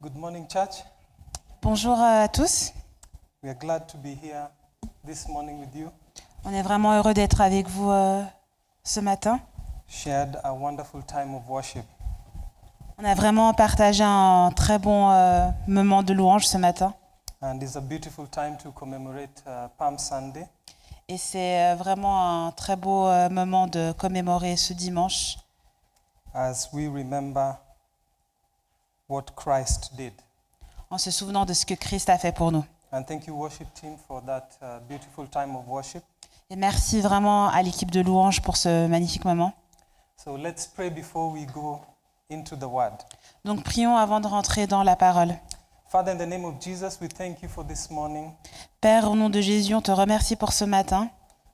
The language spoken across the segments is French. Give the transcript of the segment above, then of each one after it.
Good morning, church. Bonjour à tous. We are glad to be here this morning with you. On est vraiment heureux d'être avec vous ce matin. Shared a wonderful time of worship. On a vraiment partagé un très bon moment de louange ce matin. And it's a beautiful time to commemorate Palm Sunday. Et c'est vraiment un très beau moment de commémorer ce dimanche As we remember what Christ did. en se souvenant de ce que Christ a fait pour nous. And thank you, worship team, for that beautiful time of worship. Et merci vraiment à l'équipe de louange pour ce magnifique moment. So let's pray before we go into the word. Donc prions avant de rentrer dans la parole. Father, in the name of Jesus, we thank you for this morning. Père, au nom de Jésus, on te remercie pour ce matin.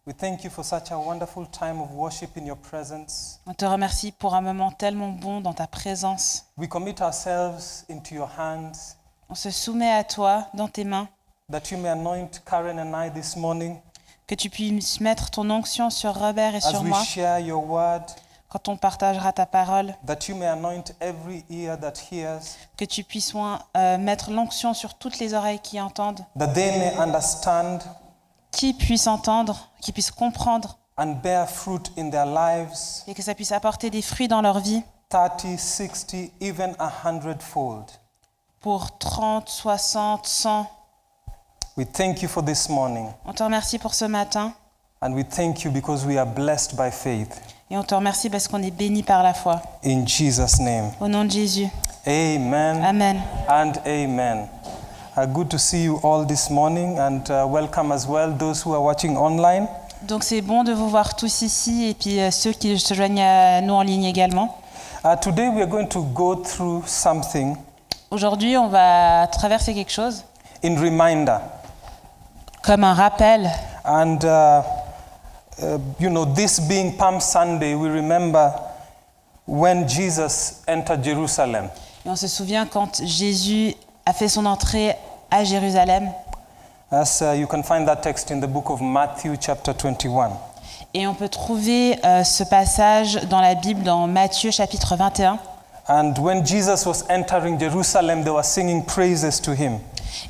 We thank you for such a wonderful time of worship in your presence. On te remercie pour un moment tellement bon dans ta présence. We commit ourselves into your hands, On se soumet à toi, dans tes mains, that you may anoint Karen and I this morning que tu puisses mettre ton onction sur Robert et as sur we moi share your word, quand on partagera ta parole, that you may anoint every ear that hears, que tu puisses mettre l'onction sur toutes les oreilles qui entendent, that they may understand qui puissent entendre, qui puissent comprendre and bear fruit in their lives, et que ça puisse apporter des fruits dans leur vie 30, 60, even 100-fold. pour 30, 60, 100. We thank you for this morning, On te remercie pour ce matin and we thank you because we are blessed by faith. et on te remercie parce qu'on est béni par la foi. In Jesus' name, Au nom de Jésus. amen. Amen. And amen. Good to see you all this morning, and welcome as well those who are watching online. Donc c'est bon de vous voir tous ici et puis ceux qui se joignent à nous en ligne également. Today we are going to go through something Aujourd'hui, on va traverser quelque chose in reminder. comme un rappel. And this being Palm Sunday, we remember when Jesus entered Jerusalem. Et on se souvient quand Jésus a fait son entrée à Jérusalem. As you can find that text in the book of Matthew chapter 21. Et on peut trouver ce passage dans la Bible, dans Matthieu chapitre 21. And when Jesus was entering Jerusalem, they were singing praises to him.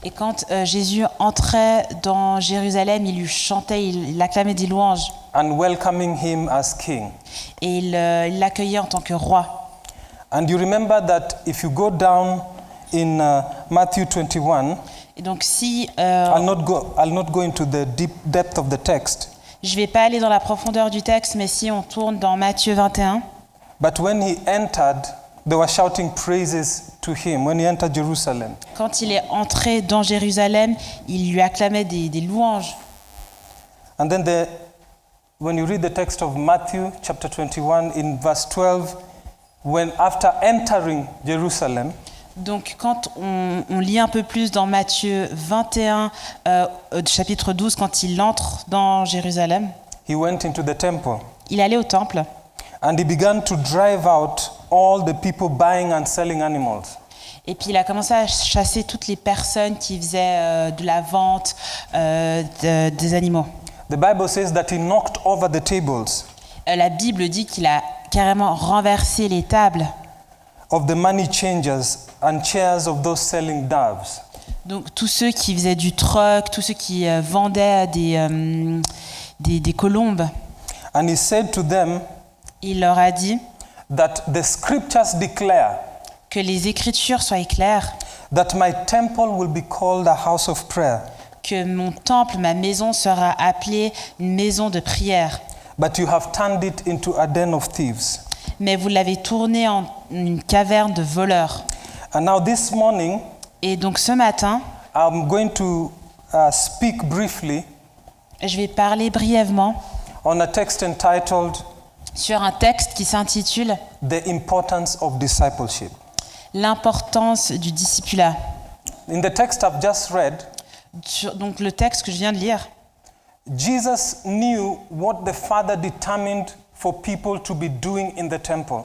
Et quand Jésus entrait dans Jérusalem, il lui chantait, il acclamait des louanges. And welcoming him as king. Et il l'accueillait en tant que roi. And you remember that if you go down in Matthew 21, Et donc si I'll not go into the deep depth of the text. je ne vais pas aller dans la profondeur du texte, mais si on tourne dans Matthieu 21, But when he entered, they were shouting praises to him when he entered Jerusalem. quand il est entré dans Jérusalem, il lui acclamait des louanges. And then when you read the text of Matthew chapter 21 in verse 12, when after entering Jerusalem, Donc quand on lit un peu plus dans Matthieu 21, chapitre 12, quand il entre dans Jérusalem, he went into the temple il allait au temple and he began to drive out all the people buying and selling animals. et puis il a commencé à chasser toutes les personnes qui faisaient de la vente des animaux. The Bible says that he knocked over the tables La Bible dit qu'il a carrément renversé les tables. of the money changers and chairs of those selling doves. Donc tous ceux qui faisaient du troc, tous ceux qui vendaient des colombes, And he said to them il leur a dit that the scriptures declare que les Écritures soient claires, that my temple will be called a house of prayer, que mon temple, ma maison sera appelée une maison de prière. but you have turned it into a den of thieves. Mais vous l'avez tourné en une caverne de voleurs. And now this morning, Et donc ce matin, I'm going to speak briefly je vais parler brièvement on a text entitled sur un texte qui s'intitule The Importance of Discipleship. L'importance du discipulat. In the text I've just read, Donc le texte que je viens de lire, Jesus knew what the Father determined for people to be doing in the temple.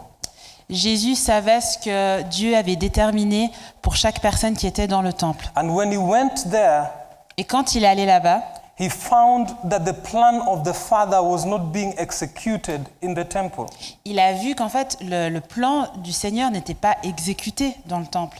Jésus savait ce que Dieu avait déterminé pour chaque personne qui était dans le temple. And when he went there, Et quand il est allé là-bas, he found that the plan of the Father was not being executed in the temple. il a vu qu'en fait le plan du Seigneur n'était pas exécuté dans le temple.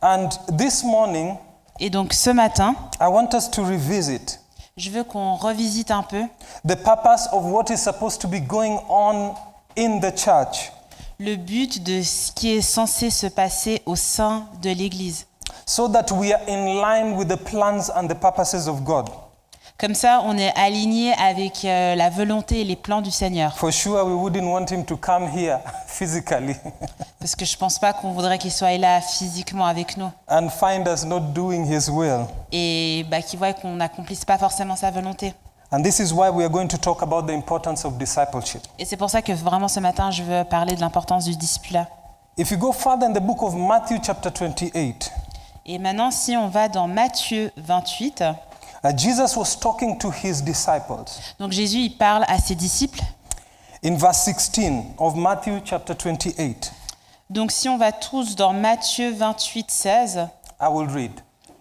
And this morning, Et donc ce matin, I want us to revisit je veux qu'on revisite un peu the purpose of what is supposed to be going on in the church, le but de ce qui est censé se passer au sein de l'Église. so that we are in line with the plans and the purposes of God. Comme ça, on est aligné avec la volonté et les plans du Seigneur. For sure, we wouldn't want him to come here physically Parce que je ne pense pas qu'on voudrait qu'il soit là physiquement avec nous and find us not doing his will. et qu'il voit qu'on n'accomplisse pas forcément sa volonté. And this is why we are going to talk about the importance of discipleship. Et c'est pour ça que vraiment ce matin, je veux parler de l'importance du discipulat. If you go further in the book of Matthew chapter 28, Et maintenant, si on va dans Matthieu 28, Jesus was talking to his disciples. donc Jésus il parle à ses disciples. In verse 16 of Matthew chapter 28, Donc si on va tous dans Matthieu 28, 16, I will read.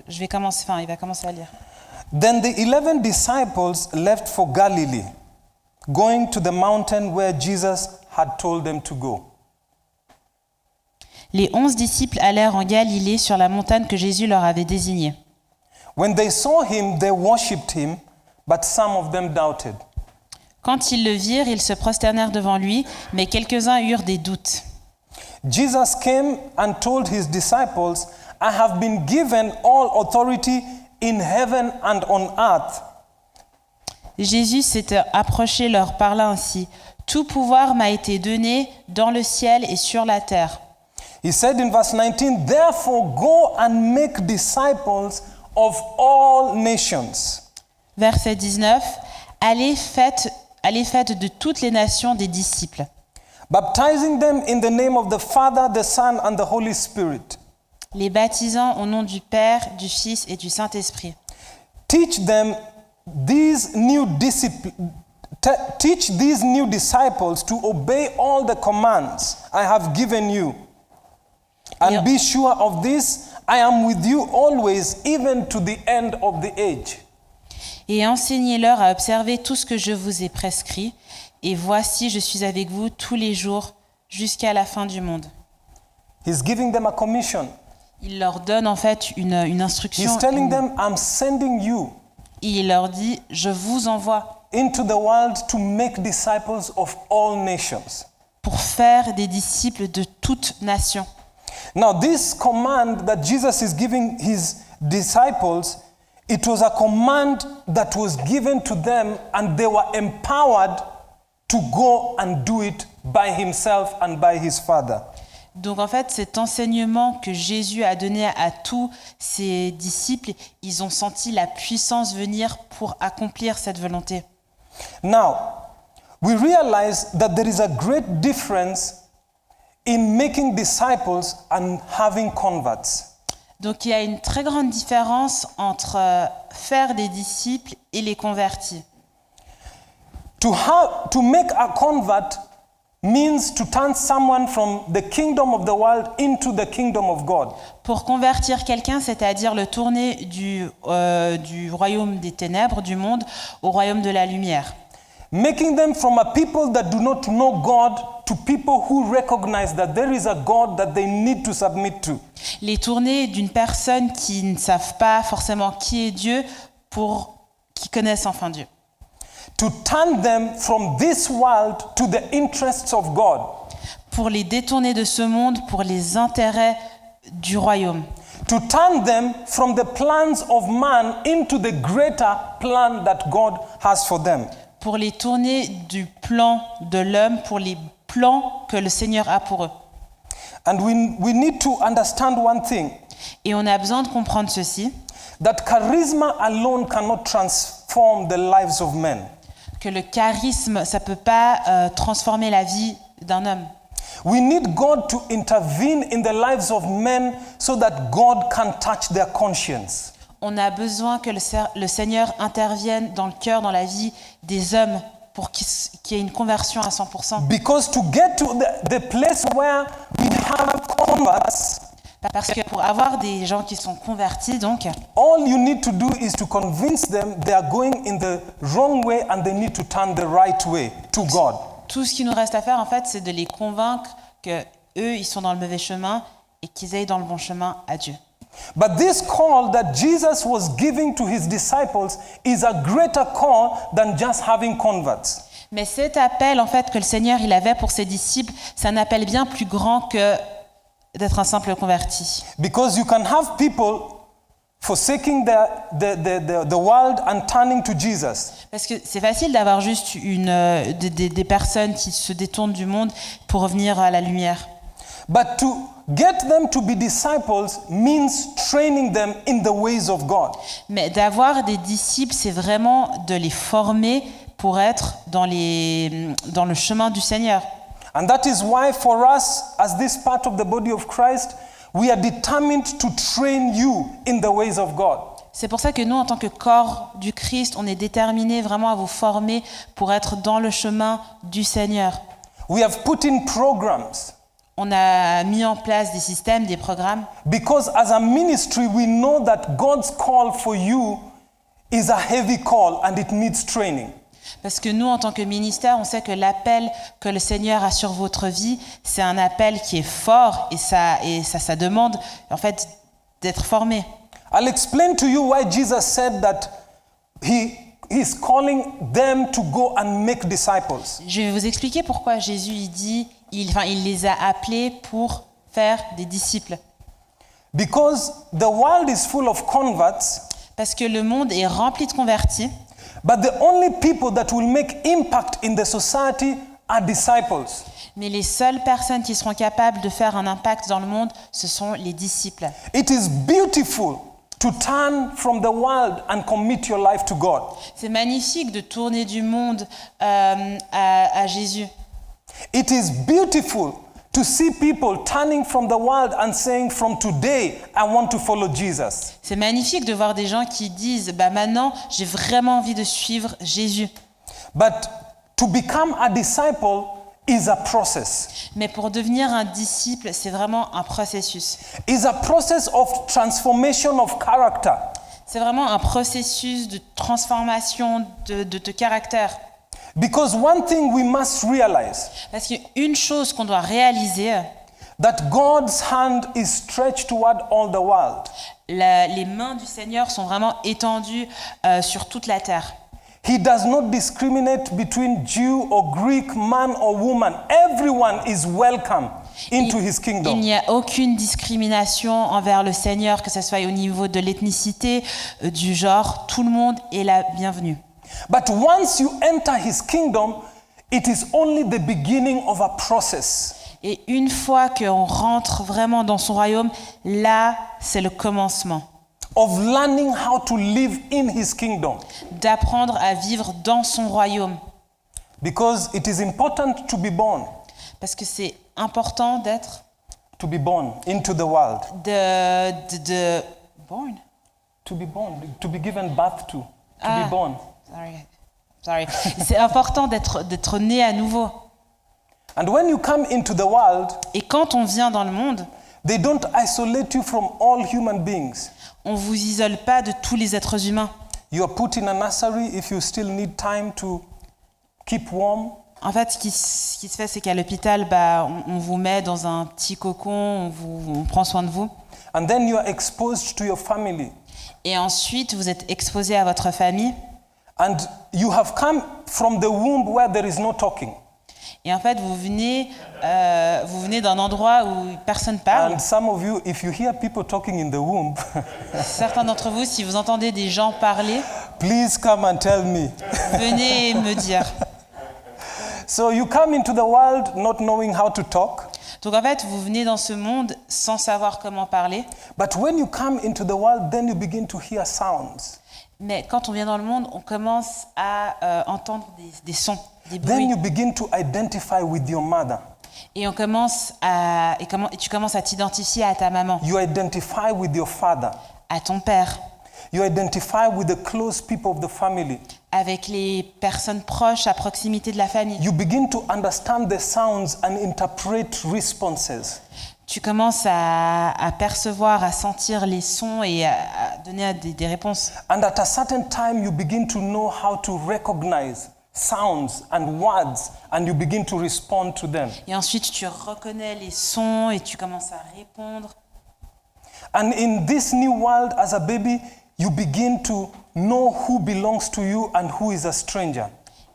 il va commencer à lire. Then the 11 disciples left for Galilee, going to the mountain where Jesus had told them to go. Les 11 disciples allèrent en Galilée sur la montagne que Jésus leur avait désignée. When they saw him, they worshipped him, but some of them doubted. Quand ils le virent, ils se prosternèrent devant lui, mais quelques-uns eurent des doutes. Jesus came and told his disciples, I have been given all authority in heaven and on earth. Jésus s'était approché, leur parla ainsi. Tout pouvoir m'a été donné dans le ciel et sur la terre. He said in verse 19, therefore go and make disciples of all nations. Verset 19. Allez, faites de toutes les nations des disciples, Baptizing them in the name of the Father, the Son, and the Holy Spirit. les baptisant au nom du Père, du Fils et du Saint-Esprit. Teach these new disciples to obey all the commands I have given you. And Yeah. be sure of this, I am with you always, even to the end of the age. Et enseignez-leur à observer tout ce que je vous ai prescrit. Et voici, je suis avec vous tous les jours jusqu'à la fin du monde. He's giving them a commission. Il leur donne en fait une instruction. He's telling them, I'm sending you Il leur dit, je vous envoie into the world to make disciples of all nations. pour faire des disciples de toutes nations. Now, this command that Jesus is giving his disciples, it was a command that was given to them, and they were empowered to go and do it by himself and by his Father. Donc en fait, cet enseignement que Jésus a donné à tous ses disciples, ils ont senti la puissance venir pour accomplir cette volonté. Now, we realize that there is a great difference in making disciples and having converts. Donc il y a une très grande différence entre faire des disciples et les convertis. To make a convert means to turn someone from the kingdom of the world into the kingdom of God. Pour convertir quelqu'un, c'est-à-dire le tourner du royaume des ténèbres, du monde, au royaume de la lumière. Making them from a people that do not know God to people who recognize that there is a God that they need to submit to. Les tourner d'une personne qui ne savent pas forcément qui est Dieu qui connaissent enfin Dieu. To turn them from this world to the interests of God. Pour les détourner de ce monde pour les intérêts du royaume. To turn them from the plans of man into the greater plan that God has for them. Pour les tourner du plan de l'homme pour les plans que le Seigneur a pour eux. And we need to understand one thing. Et on a besoin de comprendre ceci, That charisma alone cannot transform the lives of men. que le charisme, ça ne peut pas transformer la vie d'un homme. We need God to intervene in the lives of men so that God can touch their conscience. On a besoin que le Seigneur intervienne dans le cœur, dans la vie des hommes pour qu'il y ait une conversion à 100%. Because to get to the place where we have converts, Parce que pour avoir des gens qui sont convertis, donc, all you need to do is to convince them they are going in the wrong way and they need to turn the right way to God. tout ce qu'il nous reste à faire, en fait, c'est de les convaincre que eux, ils sont dans le mauvais chemin et qu'ils aillent dans le bon chemin à Dieu. But this call that Jesus was giving to his disciples is a greater call than just having converts. Mais cet appel, en fait, que le Seigneur il avait pour ses disciples, c'est un appel bien plus grand que d'être un simple converti. Because you can have people forsaking the world and turning to Jesus. Parce que c'est facile d'avoir juste des personnes qui se détournent du monde pour revenir à la lumière. But to get them to be disciples means training them in the ways of God. Mais d'avoir des disciples, c'est vraiment de les former pour être dans le chemin du Seigneur. And that is why for us, as this part of the body of Christ, we are determined to train you in the ways of God. C'est pour ça que nous, en tant que corps du Christ, on est déterminés vraiment à vous former pour être dans le chemin du Seigneur. We have put in programs. On a mis en place des systèmes, des programmes. Because as a ministry, we know that God's call for you is a heavy call and it needs training. Parce que nous, en tant que ministère, on sait que l'appel que le Seigneur a sur votre vie, c'est un appel qui est fort et ça demande en fait d'être formé. I'll explain to you why Jesus said that he's calling them to go and make disciples. Je vais vous expliquer pourquoi Jésus il les a appelés pour faire des disciples. Because the world is full of converts. Parce que le monde est rempli de convertis. But the only people that will make impact in the society are disciples. Mais les seules personnes qui seront capables de faire un impact dans le monde, ce sont les disciples. It is beautiful to turn from the world and commit your life to God. C'est magnifique de tourner du monde à Jésus. It is beautiful to see people turning from the world and saying, from today, I want to follow Jesus. C'est magnifique de voir des gens qui disent, maintenant, j'ai vraiment envie de suivre Jésus. But to become a disciple is a process. Mais pour devenir un disciple, c'est vraiment un processus. It's a process of transformation of character. C'est vraiment un processus de transformation de caractère. Because one thing we must realize, Parce qu'une chose qu'on doit réaliser, that God's hand is stretched toward all the world. les mains du Seigneur sont vraiment étendues sur toute la terre. He does not discriminate between Jew or Greek, man or woman. Everyone is welcome into his Il kingdom. n'y a aucune discrimination envers le Seigneur, que ce soit au niveau de l'ethnicité, du genre, tout le monde est la bienvenue. But once you enter his kingdom, it is only the beginning of a process. Et une fois qu'on rentre vraiment dans son royaume, là, c'est le commencement. Of learning how to live in his kingdom. D'apprendre à vivre dans son royaume. Because it is important to be born. Parce que c'est important d'être... To be born into the world. Born? To be born. To be given birth to. To be born. Sorry. C'est important d'être né à nouveau. And when you come into the world, Et quand on vient dans le monde, they don't isolate you from all human beings. on ne vous isole pas de tous les êtres humains. You are put in a nursery if you still need time to keep warm. En fait, ce qui se fait, c'est qu'à l'hôpital, on vous met dans un petit cocon, on prend soin de vous. And then you are exposed to your family. Et ensuite, vous êtes exposé à votre famille. And you have come from the womb where there is no talking. Et en fait, vous venez d'un endroit où personne parle. And some of you, if you hear people talking in the womb, Certains d'entre vous, si vous entendez des gens parler, please come and tell me. venez me dire. So you come into the world not knowing how to talk. Donc en fait, vous venez dans ce monde sans savoir comment parler. But when you come into the world, then you begin to hear sounds. Mais quand on vient dans le monde, on commence à entendre des sons, des Then bruits. you begin to identify with your mother. Et tu commences à t'identifier à ta maman, You identify with your father. à ton père, You identify with the close people of the family. avec les personnes proches à proximité de la famille. You begin to understand the sounds and interpret responses. Tu commences à percevoir, à sentir les sons et à donner des réponses. And at a certain time, you begin to know how to recognize sounds and words, and you begin to respond to them. Et ensuite, tu reconnais les sons et tu commences à répondre. And in this new world, as a baby, you begin to know who belongs to you and who is a stranger.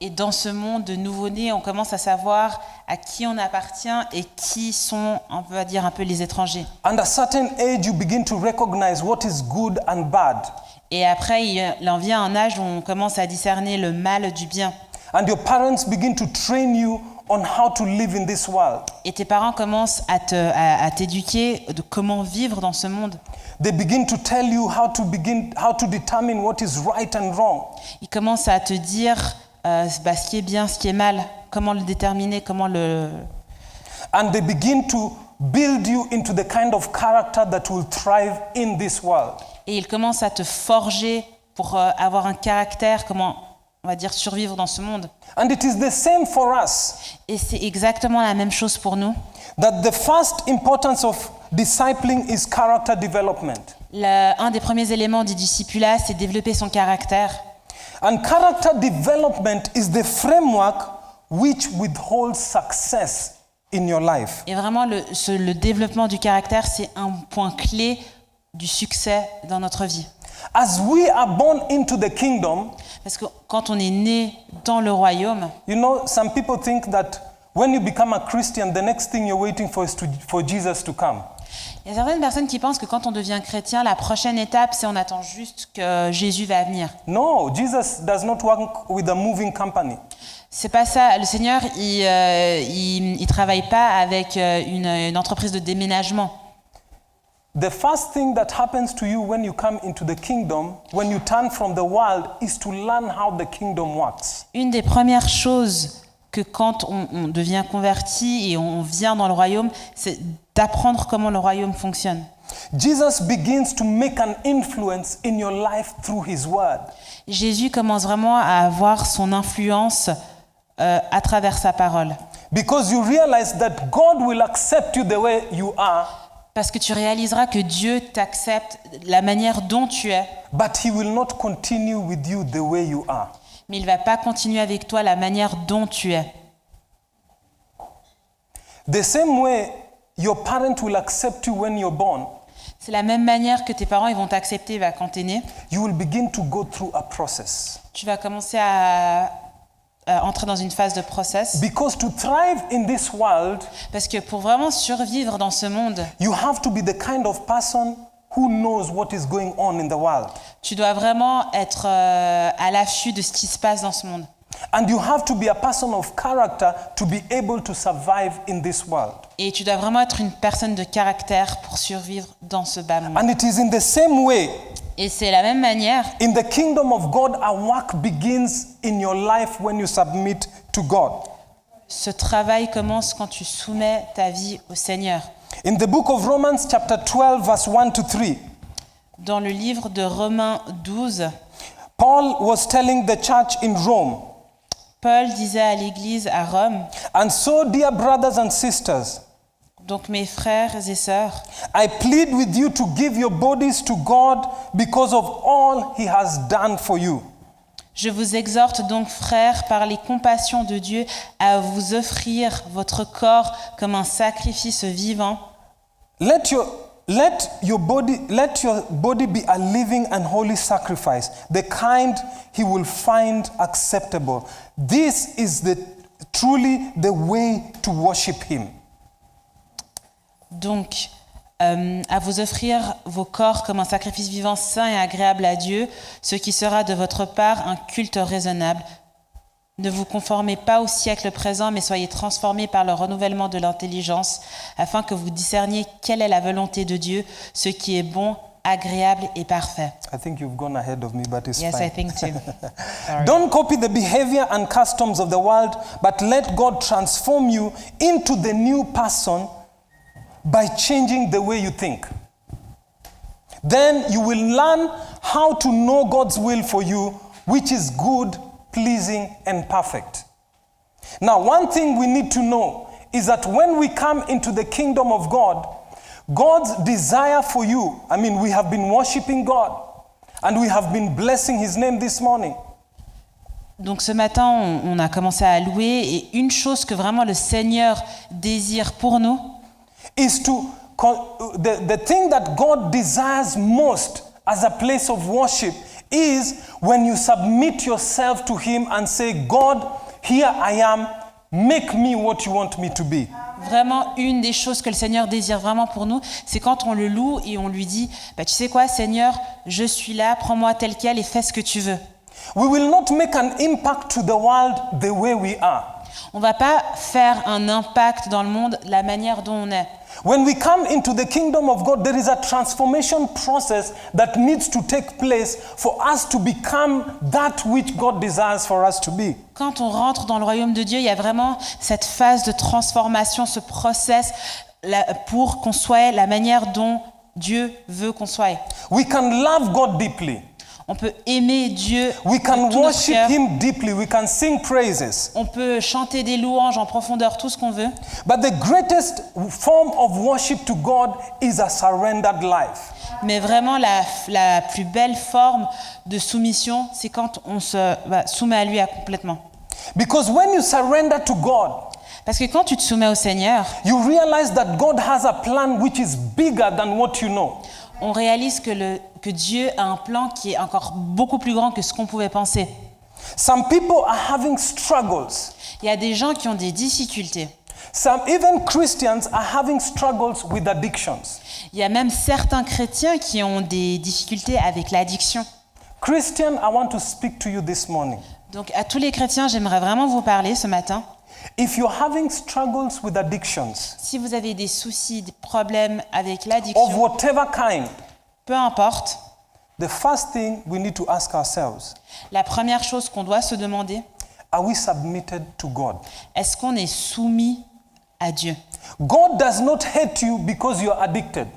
Et dans ce monde de nouveau-nés, on commence à savoir à qui on appartient et qui sont, on va dire, un peu les étrangers. And at a certain age, you begin to recognize what is good and bad. Et après, il en vient un âge où on commence à discerner le mal du bien. And your parents begin to train you on how to live in this world. Et tes parents commencent à t'éduquer de comment vivre dans ce monde. They begin to tell you how to determine what is right and wrong. Ils commencent à te dire ce qui est bien, ce qui est mal, comment le déterminer, comment le... And they begin to build you into the kind of character that will thrive in this world. Et ils commencent à te forger pour avoir un caractère, comment, on va dire, survivre dans ce monde. And it is the same for us. Et c'est exactement la même chose pour nous. That the first importance of discipling is character development. Un des premiers éléments du discipulat, c'est développer son caractère. And character development is the framework which withholds success in your life. Et vraiment, le développement du caractère, c'est un point clé du succès dans notre vie. As we are born into the kingdom, parce que quand on est né dans le royaume, you know, some people think that when you become a Christian, the next thing you're waiting for is for Jesus to come. Il y a certaines personnes qui pensent que quand on devient chrétien, la prochaine étape, c'est on attend juste que Jésus va venir. No, Jesus does not work with a moving company. C'est pas ça. Le Seigneur, il travaille pas avec une entreprise de déménagement. The first thing that happens to you when you come into the kingdom, when you turn from the world, is to learn how the kingdom works. Une des premières choses que quand on devient converti et on vient dans le royaume, c'est d'apprendre comment le royaume fonctionne. Jesus begins to make an influence in your life through his word. Jésus commence vraiment à avoir son influence à travers sa parole. Because you realize that God will accept you the way you are. Parce que tu réaliseras que Dieu t'accepte la manière dont tu es. But he will not continue with you the way you are. Mais il ne va pas continuer avec toi la manière dont tu es. The same way your parent will accept you when you're born. C'est la même manière que tes parents ils vont t'accepter quand tu es né. You will begin to go through a process. Tu vas commencer à entrer dans une phase de process. Because to thrive in this world, parce que pour vraiment survivre dans ce monde, you have to be the kind of person who knows what is going on in the world. Tu dois vraiment être à l'affût de ce qui se passe dans ce monde. And you have to be a person of character to be able to survive in this world. Et tu dois vraiment être une personne de caractère pour survivre dans ce bas monde. And it is in the same way. Et c'est la même manière. In the kingdom of God, our work begins in your life when you submit to God. Ce travail commence quand tu soumets ta vie au Seigneur. In the book of Romans chapter 12 verse 1 to 3. Dans le livre de Romains 12, Paul was telling the church in Rome. Paul disait à l'église à Rome. And so, dear brothers and sisters, donc mes frères et sœurs, I plead with you to give your bodies to God because of all he has done for you. Je vous exhorte donc, frères, par les compassions de Dieu, à vous offrir votre corps comme un sacrifice vivant. Let your body be a living and holy sacrifice, the kind he will find acceptable. This is truly the way to worship him. Donc, à vous offrir vos corps comme un sacrifice vivant, saint et agréable à Dieu, ce qui sera de votre part un culte raisonnable. Ne vous conformez pas au siècle présent, mais soyez transformés par le renouvellement de l'intelligence, afin que vous discerniez quelle est la volonté de Dieu, ce qui est bon, agréable et parfait. I think you've gone ahead of me, but it's yes, fine. I think too. Sorry. Don't copy the behavior and customs of the world, but let God transform you into the new person by changing the way you think. Then you will learn how to know God's will for you, which is good, pleasing, and perfect. Now, one thing we need to know is that when we come into the kingdom of God, God's desire for you, we have been worshiping God, and we have been blessing his name this morning. Donc ce matin, on a commencé à louer, et une chose que vraiment le Seigneur désire pour nous, is to the thing that God desires most as a place of worship is when you submit yourself to Him and say, God, here I am, make me what you want me to be. Vraiment, une des choses que le Seigneur désire vraiment pour nous, c'est quand on le loue et on lui dit, tu sais quoi, Seigneur, je suis là, prends-moi tel quel et fais ce que tu veux. We will not make an impact to the world the way we are. On ne va pas faire un impact dans le monde la manière dont on est. When we come into the kingdom of God, there is a transformation process that needs to take place for us to become that which God desires for us to be. Quand on rentre dans le royaume de Dieu, il y a vraiment cette phase de transformation, ce process pour qu'on soit la manière dont Dieu veut qu'on soit. We can love God deeply. On peut aimer Dieu We de can tout notre worship cœur. Him deeply. We can sing praises. On peut chanter des louanges en profondeur, tout ce qu'on veut. But the greatest form of worship to God is a surrendered life. Mais vraiment, la plus belle forme de soumission, c'est quand on se soumet à lui complètement. Because when you surrender to God, Parce que quand tu te soumets au Seigneur, you realize that God has a plan which is bigger than what you know. on réalise que Dieu a un plan qui est encore beaucoup plus grand que ce qu'on pouvait penser. Some people are having struggles. Il y a des gens qui ont des difficultés. Even Christians are having struggles with addictions. Il y a même certains chrétiens qui ont des difficultés avec l'addiction. Christian, I want to speak to you this morning. Donc à tous les chrétiens, j'aimerais vraiment vous parler ce matin. If you're having struggles with addictions, Si vous avez des soucis, des problèmes avec of l'addiction, whatever kind, peu importe, the first thing we need to ask ourselves, la première chose qu'on doit se demander, are we submitted to God? est-ce qu'on est soumis à Dieu? God does not hate you because you're addicted.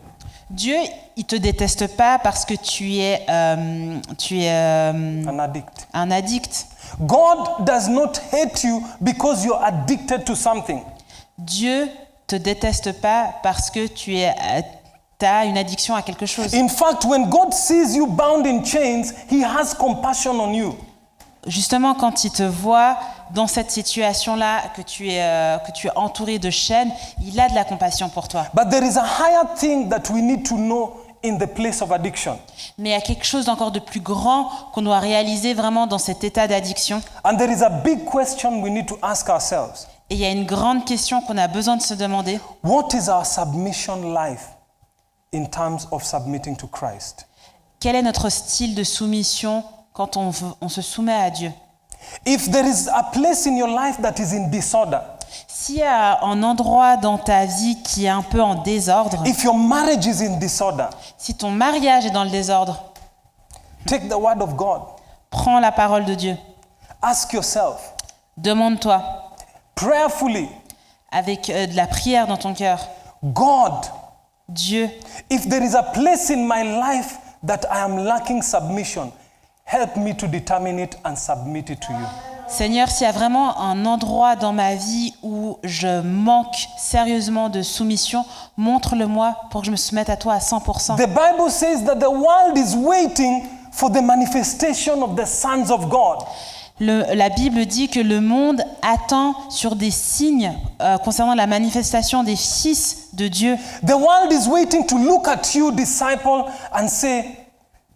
Dieu, il te déteste pas parce que tu es An addict. un addict. God does not hate you because you're addicted to something. Dieu te déteste pas parce que tu as une addiction à quelque chose. In fact, when God sees you bound in chains, He has compassion on you. Justement, quand il te voit dans cette situation-là, que tu es entouré de chaînes, il a de la compassion pour toi. But there is a higher thing that we need to know in the place of addiction. Mais il y a quelque chose d'encore de plus grand qu'on doit réaliser vraiment dans cet état d'addiction. And there is a big question we need to ask ourselves. Et il y a une grande question qu'on a besoin de se demander. What is our submission life in terms of submitting to Christ? Quel est notre style de soumission quand on se soumet à Dieu? If there is a place in your life that is in disorder, S'il y a un endroit dans ta vie qui est un peu en désordre, if your marriage is in disorder, si ton mariage est dans le désordre, take the word of God. prends la parole de Dieu. Ask yourself, Demande-toi, prayerfully, avec de la prière dans ton cœur, God, Dieu, if there is a place in my life that I am lacking submission, help me to determine it and submit it to you. Seigneur, s'il y a vraiment un endroit dans ma vie où je manque sérieusement de soumission, montre-le-moi pour que je me soumette à toi à 100%. The Bible says that the world is waiting for the manifestation of the sons of God. La Bible dit que le monde attend sur des signes concernant la manifestation des fils de Dieu. The world is waiting to look at you, disciple, and say,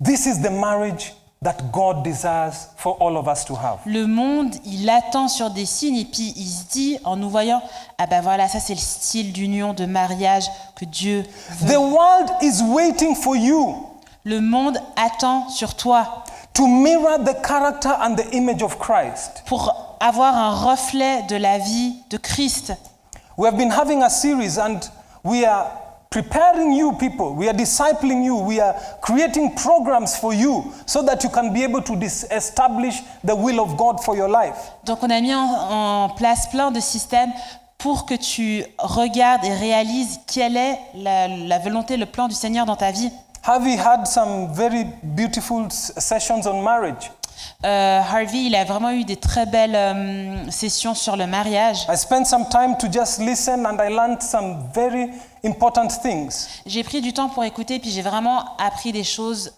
this is the marriage that God desires for all of us to have. Le monde, il attend sur des signes et puis il se dit, en nous voyant, ah ben voilà, ça c'est le style d'union, de mariage que Dieu veut. The world is waiting for you Le monde attend sur toi to mirror the character and the image of Christ. pour avoir un reflet de la vie de Christ. We have been having a series and we are preparing you people, we are discipling you, we are creating programs for you so that you can be able to establish the will of God for your life. Donc on a mis en place plein de systèmes pour que tu regardes et réalises quelle est la volonté, le plan du Seigneur dans ta vie. Have you had some very beautiful sessions on marriage? Harvey, il a vraiment eu des très belles sessions sur le mariage. I spent some time to just listen and I learned some very important things. J'ai pris du temps pour écouter, puis j'ai vraiment appris des choses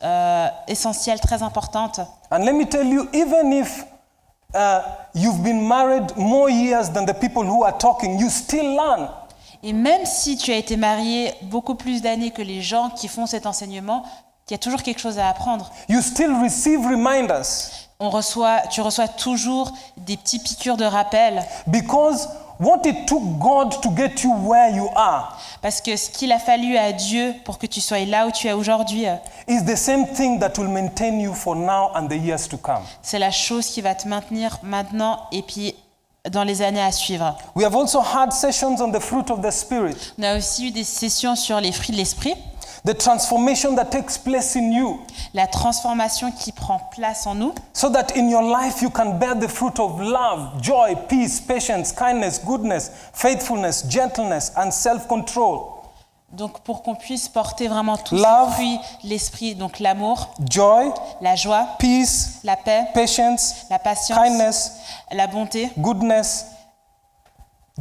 essentielles, très importantes. And let me tell you, even if you've been married more years than the people who are talking, you still learn. Et même si tu as été marié beaucoup plus d'années que les gens qui font cet enseignement, il y a toujours quelque chose à apprendre. You still receive reminders Tu reçois toujours des petits piqûres de rappel. because what it took God to get you where you are Parce que ce qu'il a fallu à Dieu pour que tu sois là où tu es aujourd'hui, is the same thing that will maintain you for now and the years to come. c'est la chose qui va te maintenir maintenant et puis dans les années à suivre. We have also had sessions on the fruit of the Spirit, On a aussi eu des sessions sur les fruits de l'esprit, the transformation that takes place in you, la transformation qui prend place en nous, so that in your life you can bear the fruit of love, joy, peace, patience, kindness, goodness, faithfulness, gentleness, and self-control. donc pour qu'on puisse porter vraiment tous Love. ces fruits de l'esprit, donc l'amour, Joy, la joie, peace, la paix, patience, la patience, kindness, la bonté, goodness,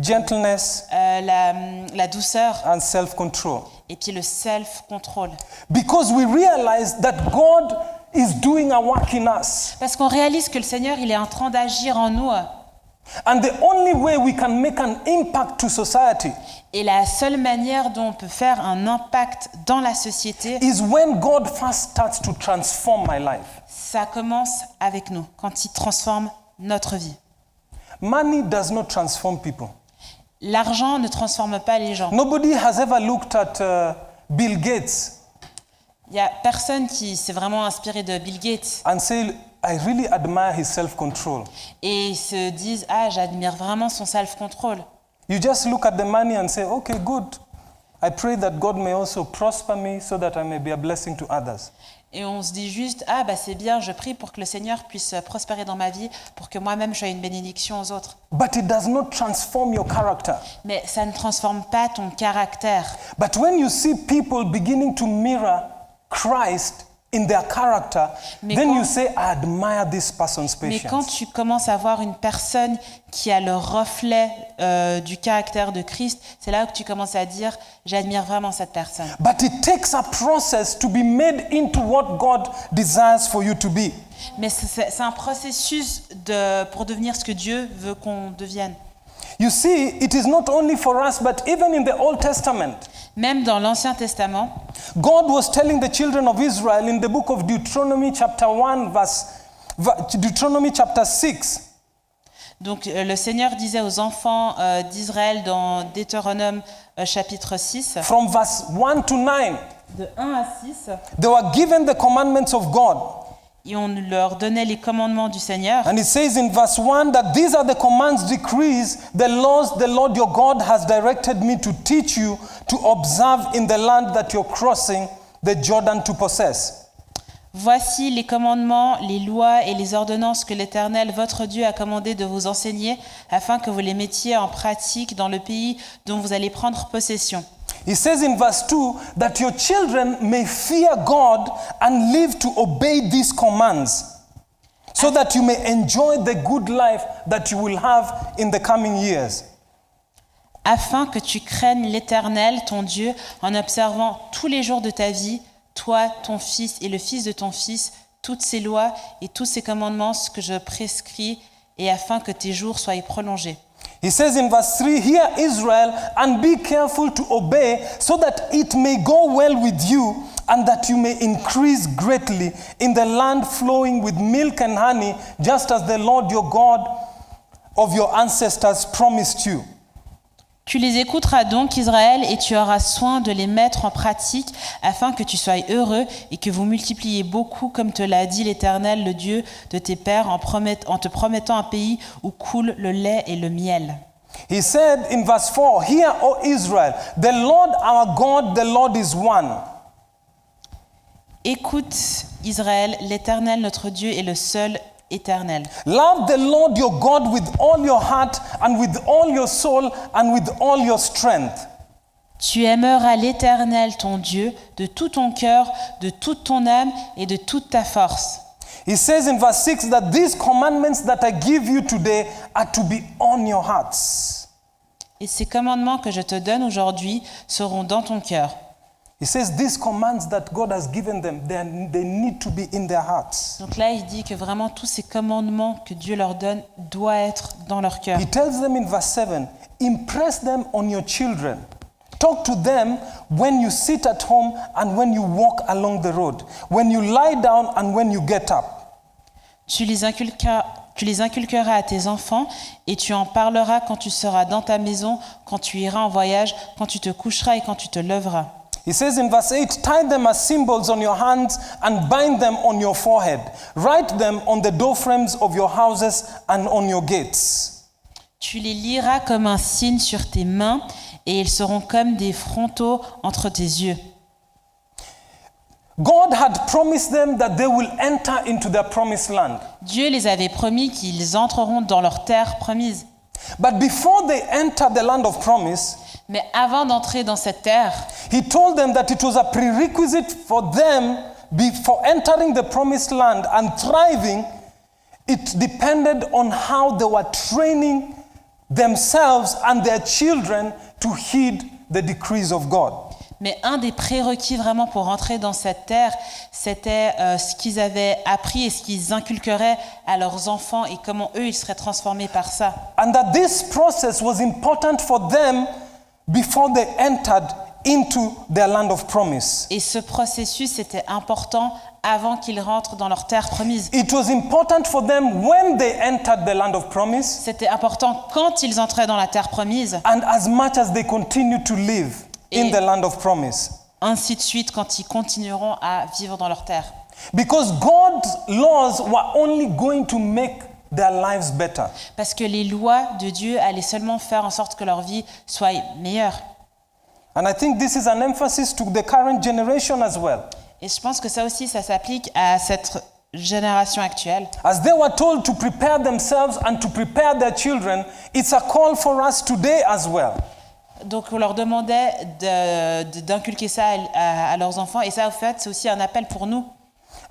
gentleness, la douceur and self-control. et puis le self-control. Because we realize that God is doing a work in us. Parce qu'on réalise que le Seigneur, il est en train d'agir en nous. And the only way we can make an impact to society Et la seule manière dont on peut faire un impact dans la société, is when God first starts to transform my life. ça commence avec nous, quand il transforme notre vie. Money does not transform people. L'argent ne transforme pas les gens. Nobody has ever looked at Bill Gates Il n'y a personne qui s'est vraiment inspiré de Bill Gates and say, I really admire his self-control. et ils se disent « Ah, j'admire vraiment son self-control ». You just look at the money and say, okay, good. I pray that God may also prosper me so that I may be a blessing to others. Et on se dit juste « Ah, bah c'est bien, je prie pour que le Seigneur puisse prospérer dans ma vie, pour que moi-même je sois une bénédiction aux autres. » But it does not transform your character. Mais ça ne transforme pas ton caractère. But when you see people beginning to mirror Christ in their character, Mais then quand- you say, I admire this person's Mais quand patience. tu commences à voir une personne qui a le reflet du caractère de Christ, c'est là que tu commences à dire « J'admire vraiment cette personne ». But it takes a process to be made into what God desires for you to be. Mais c'est un processus pour devenir ce que Dieu veut qu'on devienne. You see, it is not only for us, but even in the Old Testament, Même dans l'Ancien Testament, God was telling the children of Israel in the book of Deuteronomy chapter 1, Deuteronomy chapter 6, donc le Seigneur disait aux enfants d'Israël dans Deutéronome chapitre 6, from verse 1 to 9, de 1 à 6, they were given the commandments of God. et on leur donnait les commandements du Seigneur. And it says in verse 1 that these are the commands, decrees, the laws the Lord your God has directed me to teach you to observe in the land that you're crossing the Jordan to possess. Voici les commandements, les lois et les ordonnances que l'Éternel, votre Dieu, a commandé de vous enseigner, afin que vous les mettiez en pratique dans le pays dont vous allez prendre possession. He says in verse 2 that your children may fear God and live to obey these commands, so that you may enjoy the good life that you will have in the coming years. Afin que tu craignes l'Éternel, ton Dieu, en observant tous les jours de ta vie, toi, ton fils et le fils de ton fils, toutes ces lois et tous ces commandements que je prescris, et afin que tes jours soient prolongés. He says in verse 3, Hear Israel, and be careful to obey, so that it may go well with you, and that you may increase greatly in the land flowing with milk and honey, just as the Lord your God of your ancestors promised you. Tu les écouteras donc, Israël, et tu auras soin de les mettre en pratique, afin que tu sois heureux et que vous multipliez beaucoup, comme te l'a dit l'Éternel, le Dieu de tes pères, en te promettant un pays où coule le lait et le miel. He said in verse 4, Hear, O Israel, the Lord our God, the Lord is one. Écoute, Israël, l'Éternel, notre Dieu, est le seul éternel. Love the Lord your God with all your heart and with all your soul and with all your strength. Tu aimeras l'Éternel, ton Dieu, de tout ton cœur, de toute ton âme et de toute ta force. He says in verse 6 that these commandments that I give you today are to be on your hearts. Et ces commandements que je te donne aujourd'hui seront dans ton cœur. He says these commands that God has given them, they need to be in their hearts. Donc là, il dit que vraiment tous ces commandements que Dieu leur donne doivent être dans leur cœur. He tells them in verse 7, impress them on your children. Talk to them when you sit at home and when you walk along the road, when you lie down and when you get up. Tu les inculqueras à tes enfants et tu en parleras quand tu seras dans ta maison, quand tu iras en voyage, quand tu te coucheras et quand tu te lèveras. He says in verse 8, tie them as symbols on your hands and bind them on your forehead. Write them on the doorframes of your houses and on your gates. Tu les liras comme un signe sur tes mains et ils seront comme des frontaux entre tes yeux. God had promised them that they will enter into their promised land. Dieu les avait promis qu'ils entreront dans leur terre promise. But before they enter the land of promise, Mais avant d'entrer dans cette terre, he told them that it was a prerequisite for them for entering the promised land and thriving. It depended on how they were training themselves and their children to heed the decrees of God. mais un des prérequis vraiment pour entrer dans cette terre, c'était ce qu'ils avaient appris et ce qu'ils inculqueraient à leurs enfants et comment eux, ils seraient transformés par ça. And that this process was important for them before they entered into their land of promise. Et ce processus était important avant qu'ils rentrent dans leur terre promise. It was important for them when they entered the land of promise C'était important quand ils entraient dans la terre promise, and as much as they continue to live in Et- the land of promise. ainsi de suite quand ils continueront à vivre dans leur terre. Because God's laws were only going to make their lives better. Parce que les lois de Dieu allaient seulement faire en sorte que leur vie soit meilleure. And I think this is an emphasis to the current generation as well. Et je pense que ça aussi, ça s'applique à cette génération actuelle. As they were told to prepare themselves and to prepare their children, it's a call for us today as well. Donc on leur demandait d'inculquer ça à leurs enfants. Et ça, en fait, c'est aussi un appel pour nous.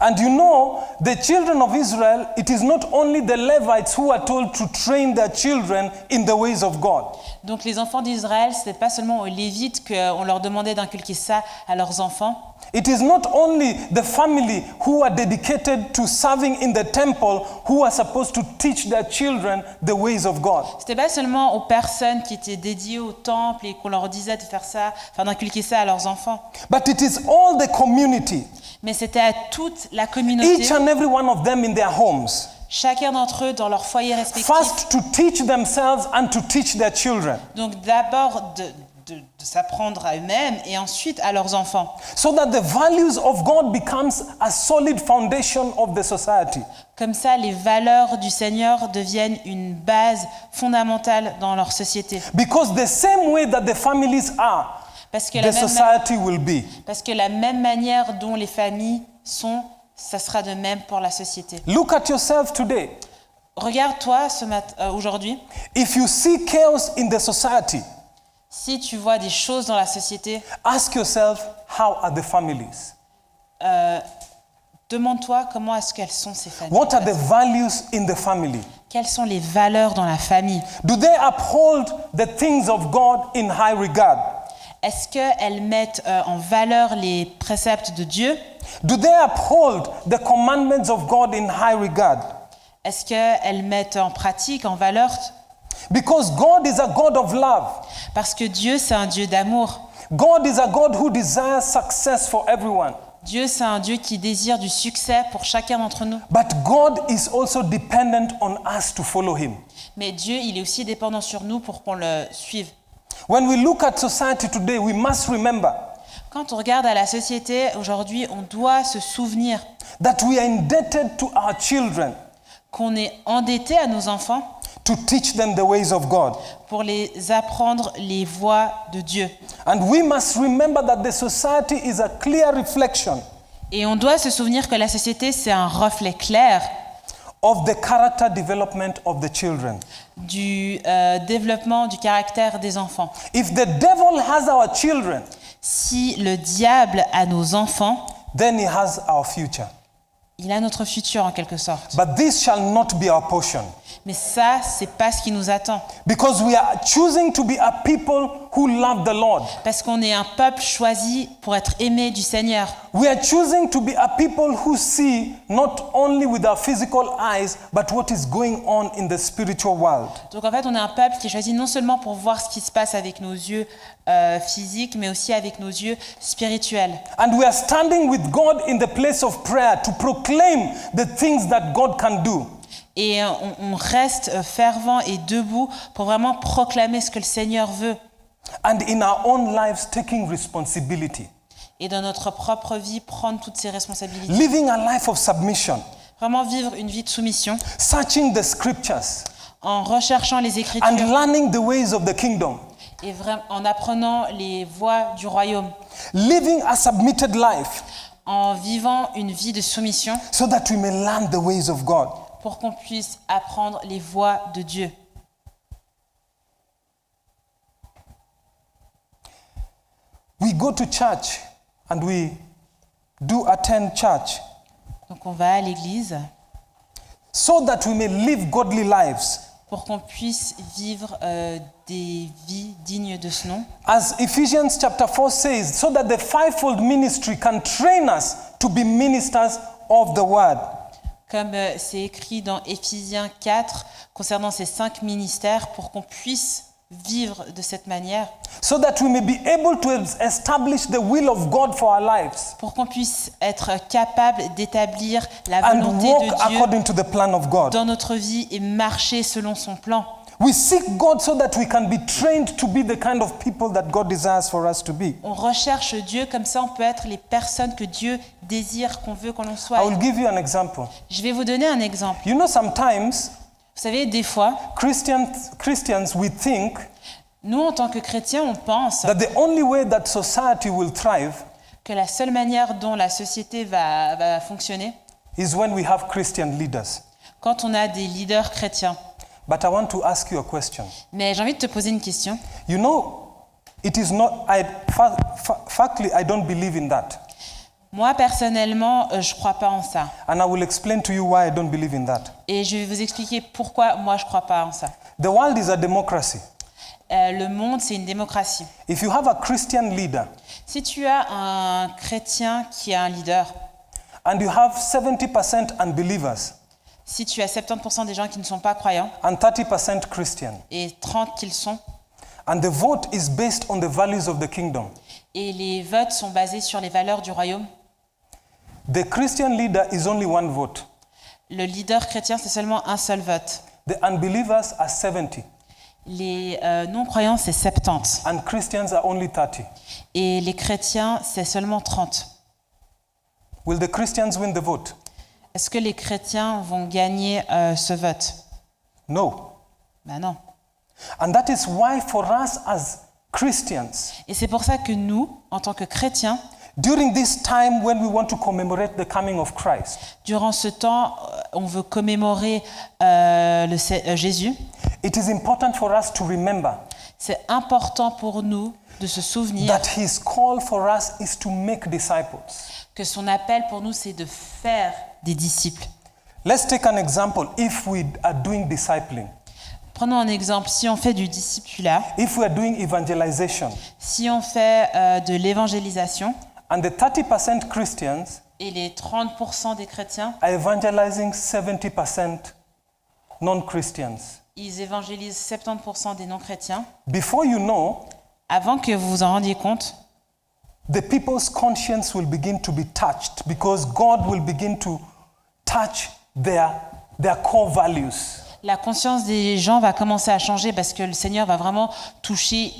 And you know, the children of Israel, it is not only the Levites who are told to train their children in the ways of God. Donc les enfants d'Israël, ce n'était pas seulement aux Lévites qu'on leur demandait d'inculquer ça à leurs enfants. It is not only the family who are dedicated to serving in the temple who are supposed to teach their children the ways of God. C'était pas seulement aux personnes qui étaient dédiées au temple et qu'on leur disait de faire ça, enfin d'inculquer ça à leurs enfants. But it is all the community, Mais c'était à toute la communauté, each and every one of them in their homes. chacun d'entre eux dans leur foyer respectif. First to teach themselves and to teach their children, Donc d'abord de s'apprendre à eux-mêmes et ensuite à leurs enfants. so that the values of God becomes a solid foundation of the society. Comme ça, les valeurs du Seigneur deviennent une base fondamentale dans leur société. Because the same way that the families are, Parce que the society will be. la même manière dont les familles sont, ça sera de même pour la société. Look at yourself today. Regarde-toi aujourd'hui, If you see chaos in the society, si tu vois des choses dans la société, ask yourself, how are the families? demande-toi comment est-ce qu'elles sont ces familles. What are the values in the family? Quelles sont les valeurs dans la famille? Do they uphold the things of God in high regard? Est-ce qu'elles mettent en valeur les préceptes de Dieu? Do they uphold the commandments of God in high regard? Est-ce qu'elles mettent en pratique, en valeur? Because God is a God of love. Parce que Dieu, c'est un Dieu d'amour. God is a God who desires success for everyone. Dieu, c'est un Dieu qui désire du succès pour chacun d'entre nous. But God is also dependent on us to follow Him. Mais Dieu, il est aussi dépendant sur nous pour qu'on le suive. When we look at society today, we must remember Quand on regarde à la société aujourd'hui, on doit se souvenir that we are indebted to our children qu'on est endetté à nos enfants to teach them the ways of God. pour les apprendre les voies de Dieu. And we must remember that the society is a clear reflection Et on doit se souvenir que la société, c'est un reflet clair of the character development of the children. du développement du caractère des enfants. If the devil has our children, Si le diable a nos enfants, then he has our future. il a notre futur en quelque sorte. But this shall not be our portion. Mais ça, c'est pas ce qui nous attend. Because we are choosing to be a people who love the Lord. Parce qu'on est un peuple choisi pour être aimé du Seigneur. We are choosing to be a people who see not only with our physical eyes, but what is going on in the spiritual world. Donc en fait, on est un peuple qui est choisi non seulement pour voir ce qui se passe avec nos yeux physiques, mais aussi avec nos yeux spirituels. And we are standing with God in the place of prayer to proclaim the things that God can do. Et on reste fervent et debout pour vraiment proclamer ce que le Seigneur veut. And in our own lives, taking responsibility. Et dans notre propre vie, prendre toutes ces responsabilités. Living a life of submission. Vraiment vivre une vie de soumission Searching the scriptures. en recherchant les And Écritures learning the ways of the kingdom. et en apprenant les voies du royaume. Living a submitted life En vivant une vie de soumission so that we may learn the ways of God. pour qu'on puisse apprendre les voies de Dieu. We go to church and we do attend church Donc on va à l'église so that we may live godly lives. pour qu'on puisse vivre des vies dignes de ce nom. As Ephesians chapter 4 says, so that the fivefold ministry can train us to be ministers of the word. Comme c'est écrit dans Éphésiens 4 concernant ces 5 ministères, pour qu'on puisse vivre de cette manière, So that we may be able to establish the will of God for our lives pour qu'on puisse être capable d'établir la and volonté walk de Dieu according to the plan of God. dans notre vie et marcher selon son plan. We seek God so that we can be trained to be the kind of people that God desires for us to be. On recherche Dieu, comme ça on peut être les personnes que Dieu désire qu'on veut que l'on I soit. will give you an example. Je vais vous donner un exemple. You know, sometimes Vous savez, des fois, Christians, we think nous en tant que chrétiens, on pense that the only way that society will thrive que la seule manière dont la société va fonctionner, is when we have Christian leaders. quand on a des leaders chrétiens. But I want to ask you a question. Mais j'ai envie de te poser une question. You know, it is not, factly, I don't believe in that. Moi, personnellement, je ne crois pas en ça. And I will explain to you why I don't believe in that. Et je vais vous expliquer pourquoi moi, je ne crois pas en ça. The world is a democracy. Le monde, c'est une démocratie. If you have a Christian leader Si tu as un chrétien qui est un leader, and you have 70% unbelievers si tu as 70% des gens qui ne sont pas croyants and 30% Christian, et 30 qu'ils sont, and the vote is based on the values of the kingdom, et les votes sont basés sur les valeurs du royaume, the Christian leader is only one vote. le leader chrétien, c'est seulement un seul vote. The unbelievers are 70 Les non-croyants, c'est 70. and Christians are only 30. Et les chrétiens, c'est seulement 30. Will the Christians win the vote? Est-ce que les chrétiens vont gagner ce vote? No. Ben non. And that is why for us as Christians, Et c'est pour ça que nous, en tant que chrétiens, during this time when we want to commemorate the coming of Christ, durant ce temps, on veut commémorer Jésus. it is important for us to remember C'est important pour nous de se souvenir that his call for us is to make disciples. que son appel pour nous, c'est de faire des disciples. Let's take an example. If we are doing discipling, Prenons un exemple. Si on fait du discipulat, if we are doing evangelization, si on fait de l'évangélisation, and the 30% Christians et les 30% des chrétiens, are evangelizing 70% non-Christians, ils évangélisent 70% des non-chrétiens, before you know, avant que vous vous en rendiez compte, the people's conscience will begin to be touched because God will begin to touch their core values. la conscience des gens va commencer à changer parce que le Seigneur va vraiment toucher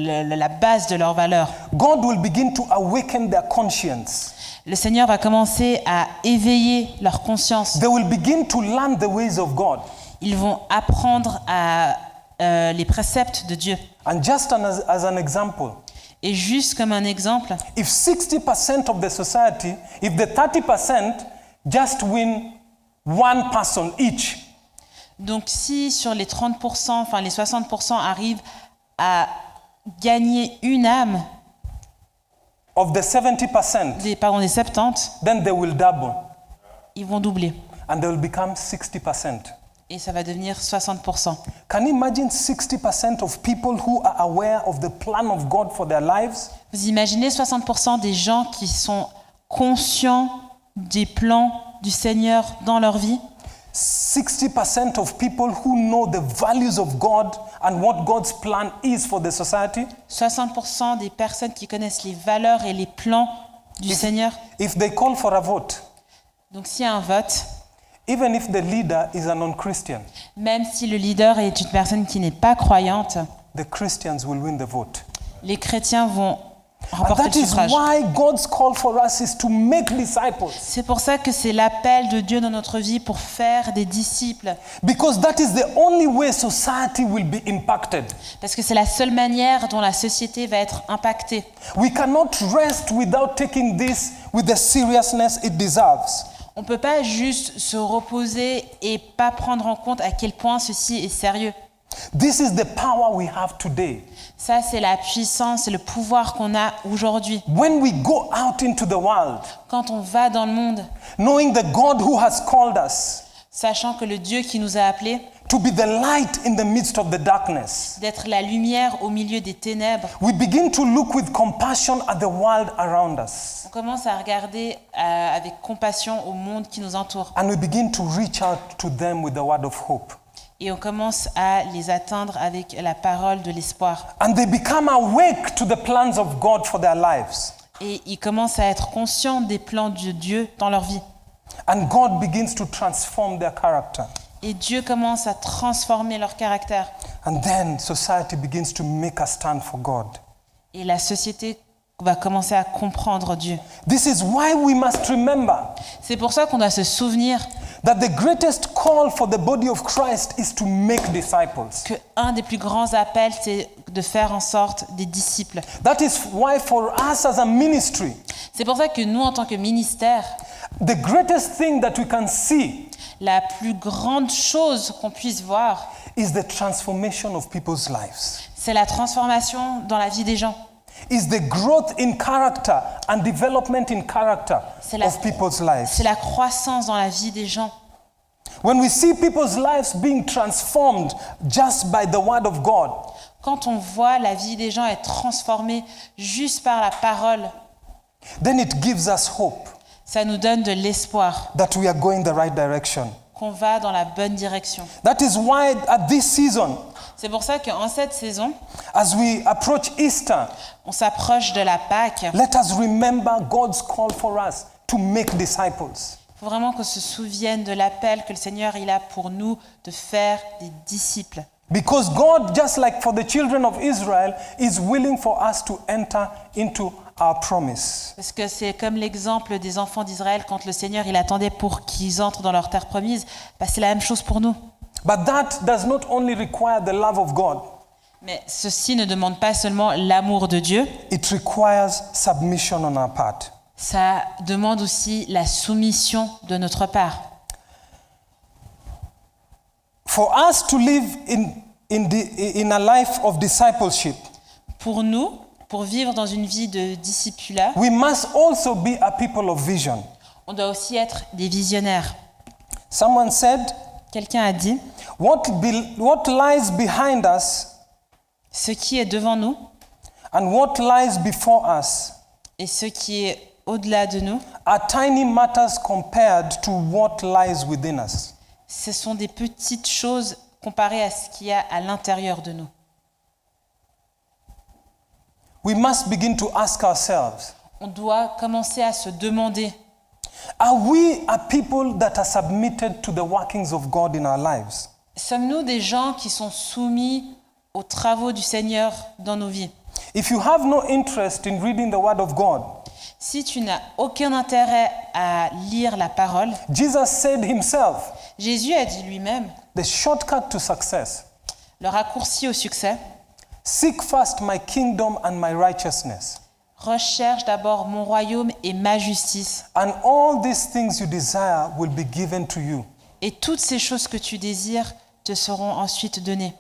la base de leurs valeurs. God will begin to awaken their conscience. Le Seigneur va commencer à éveiller leur conscience. They will begin to learn the ways of God. Ils vont apprendre les préceptes de Dieu. And just as an example, Et juste comme un exemple, if 60% of the society, if the 30% just win one person each, donc si sur les 30%, enfin les 60% arrivent à gagner une âme of the 70%, des 70, then they will double ils vont doubler. and they will become 60%. et ça va devenir 60%. Can you imagine 60% of people who are aware of the plan of God for their lives? Vous imaginez 60% des gens qui sont conscients des plans du Seigneur dans leur vie? 60% of people who know the values of God and what God's plan is for the society? 60% des personnes qui connaissent les valeurs et les plans du Seigneur. If they call for a vote, Donc s'il y a un vote, even if the leader is a non-Christian, même si le leader est une personne qui n'est pas croyante, the Christians will win the vote. les chrétiens vont And remporter that le is suffrage. why God's call for us is to make disciples. C'est pour ça que c'est l'appel de Dieu dans notre vie pour faire des disciples. Because that is the only way society will be impacted. Parce que c'est la seule manière dont la société va être impactée. We cannot rest without taking this with the seriousness it deserves. On ne peut pas juste se reposer et pas prendre en compte à quel point ceci est sérieux. This is the power we have today. Ça, c'est la puissance et le pouvoir qu'on a aujourd'hui. When we go out into the world, Quand on va dans le monde, knowing the God who has called us sachant que le Dieu qui nous a appelés, to be the light in the midst of the darkness, d'être la lumière au milieu des ténèbres, we begin to look with compassion at the world around us. on commence à regarder avec compassion au monde qui nous entoure. And we begin to reach out to them with the word of hope. Et on commence à les atteindre avec la parole de l'espoir. And they become awake to the plans of God for their lives. Et ils commencent à être conscients des plans de Dieu dans leur vie. And God begins to transform their character. Et Dieu commence à transformer leur caractère. And then society begins to make a stand for God. Et la société va commencer à comprendre Dieu. This is why we must remember C'est pour ça qu'on doit se souvenir that the greatest call for the body of Christ is to make disciples. qu'un des plus grands appels, c'est de faire en sorte des disciples. That is why for us as a ministry, C'est pour ça que nous, en tant que ministère, the greatest thing that we can see la plus grande chose qu'on puisse voir, is the transformation of people's lives. c'est la transformation dans la vie des gens. Is the growth in character and development in character C'est la- of people's lives. C'est la croissance dans la vie des gens. When we see people's lives being transformed just by the word of God, Quand on voit la vie des gens être transformée juste par la parole, then it gives us hope ça nous donne de l'espoir that we are going the right direction. qu'on va dans la bonne direction. That is why at this season, C'est pour ça qu'en cette saison, as we approach Easter, on s'approche de la Pâque. let us remember God's call for us to make disciples. Il faut vraiment qu'on se souvienne de l'appel que le Seigneur il a pour nous de faire des disciples. Because God, just like for the children of Israel, is willing for us to enter into our promise. Parce que c'est comme l'exemple des enfants d'Israël quand le Seigneur il attendait pour qu'ils entrent dans leur terre promise. C'est la même chose pour nous. But that does not only require the love of God, Mais ceci ne demande pas seulement l'amour de Dieu, it requires submission on our part. ça demande aussi la soumission de notre part. For us to live in a life of discipleship, Pour nous, pour vivre dans une vie de discipulat, we must also be a people of vision. on doit aussi être des visionnaires. Someone said, Quelqu'un a dit, what lies behind us ce qui est devant nous and what lies before us et ce qui est au-delà de nous, are tiny matters compared to what lies within us. ce sont des petites choses comparées à ce qu'il y a à l'intérieur de nous. We must begin to ask ourselves, On doit commencer à se demander, are we a people that are submitted to the workings of God in our lives? sommes-nous des gens qui sont soumis aux travaux du Seigneur dans nos vies? If you have no interest in reading the Word of God, Si tu n'as aucun intérêt à lire la parole, Jesus said himself, Jésus a dit lui-même, the shortcut to success, le raccourci au succès, seek first my kingdom and my righteousness, recherche d'abord mon royaume et ma justice, and all these things you desire will be given to you. et toutes ces choses que tu désires te seront ensuite données.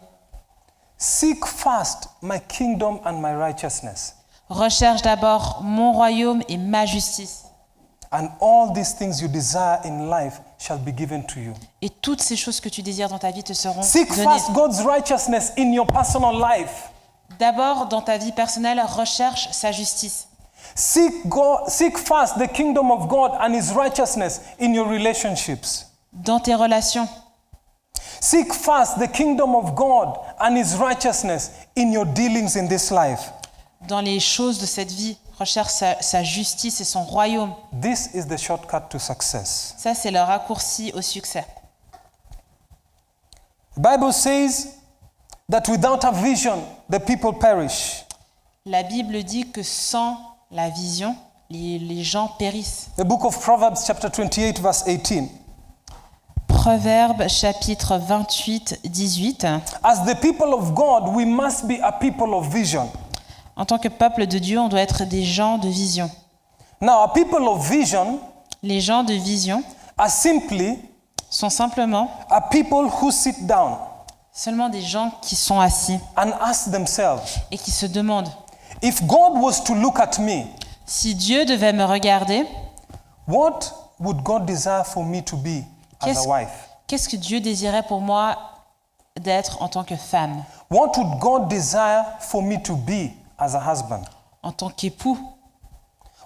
Seek first my kingdom and my righteousness, Recherche d'abord mon royaume et ma justice, and all these things you desire in life shall be given to you. Et toutes ces choses que tu désires dans ta vie te seront Seek données. first God's righteousness in your personal life. D'abord, dans ta vie personnelle, recherche sa justice. Seek first the kingdom of God and his righteousness in your relationships. Dans tes relations, Seek first the kingdom of God and his righteousness in your dealings in this life. dans les choses de cette vie, recherche sa justice et son royaume. This is the shortcut to success. Ça, c'est le raccourci au succès. The Bible says that without a vision, the people perish. La Bible dit que sans la vision, les gens périssent. The book of Proverbs chapter 28 verse 18. Proverbe chapitre 28, 18. As the people of God, we must be a people of vision. En tant que peuple de Dieu, on doit être des gens de vision. Now, a people of vision Les gens de vision are simply sont simplement a people who sit down seulement des gens qui sont assis and ask themselves, et qui se demandent, if God was to look at me, si Dieu devait me regarder, what would God desire for me to be as a wife? qu'est-ce que Dieu désirait pour moi d'être en tant que femme, What would God desire for me to be as a husband? en tant qu'époux?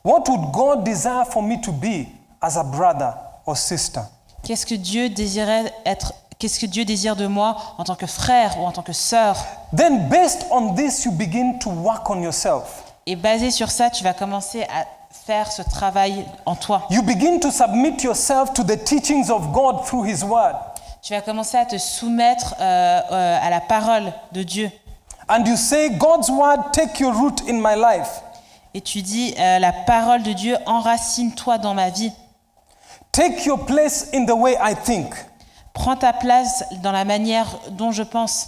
What would God desire for me to be as a brother or sister? Qu'est-ce que Dieu désirait être? Qu'est-ce que Dieu désire de moi en tant que frère ou en tant que sœur? Then based on this, you begin to work on yourself. Et basé sur ça, tu vas commencer à faire ce travail en toi. You begin to submit yourself to the teachings of God through his word. Tu vas commencer à te soumettre à la parole de Dieu. And you say, God's word, take your root in my life. Et tu dis, la parole de Dieu, enracine-toi dans ma vie. Take your place in the way I think, Prends ta place dans la manière dont je pense,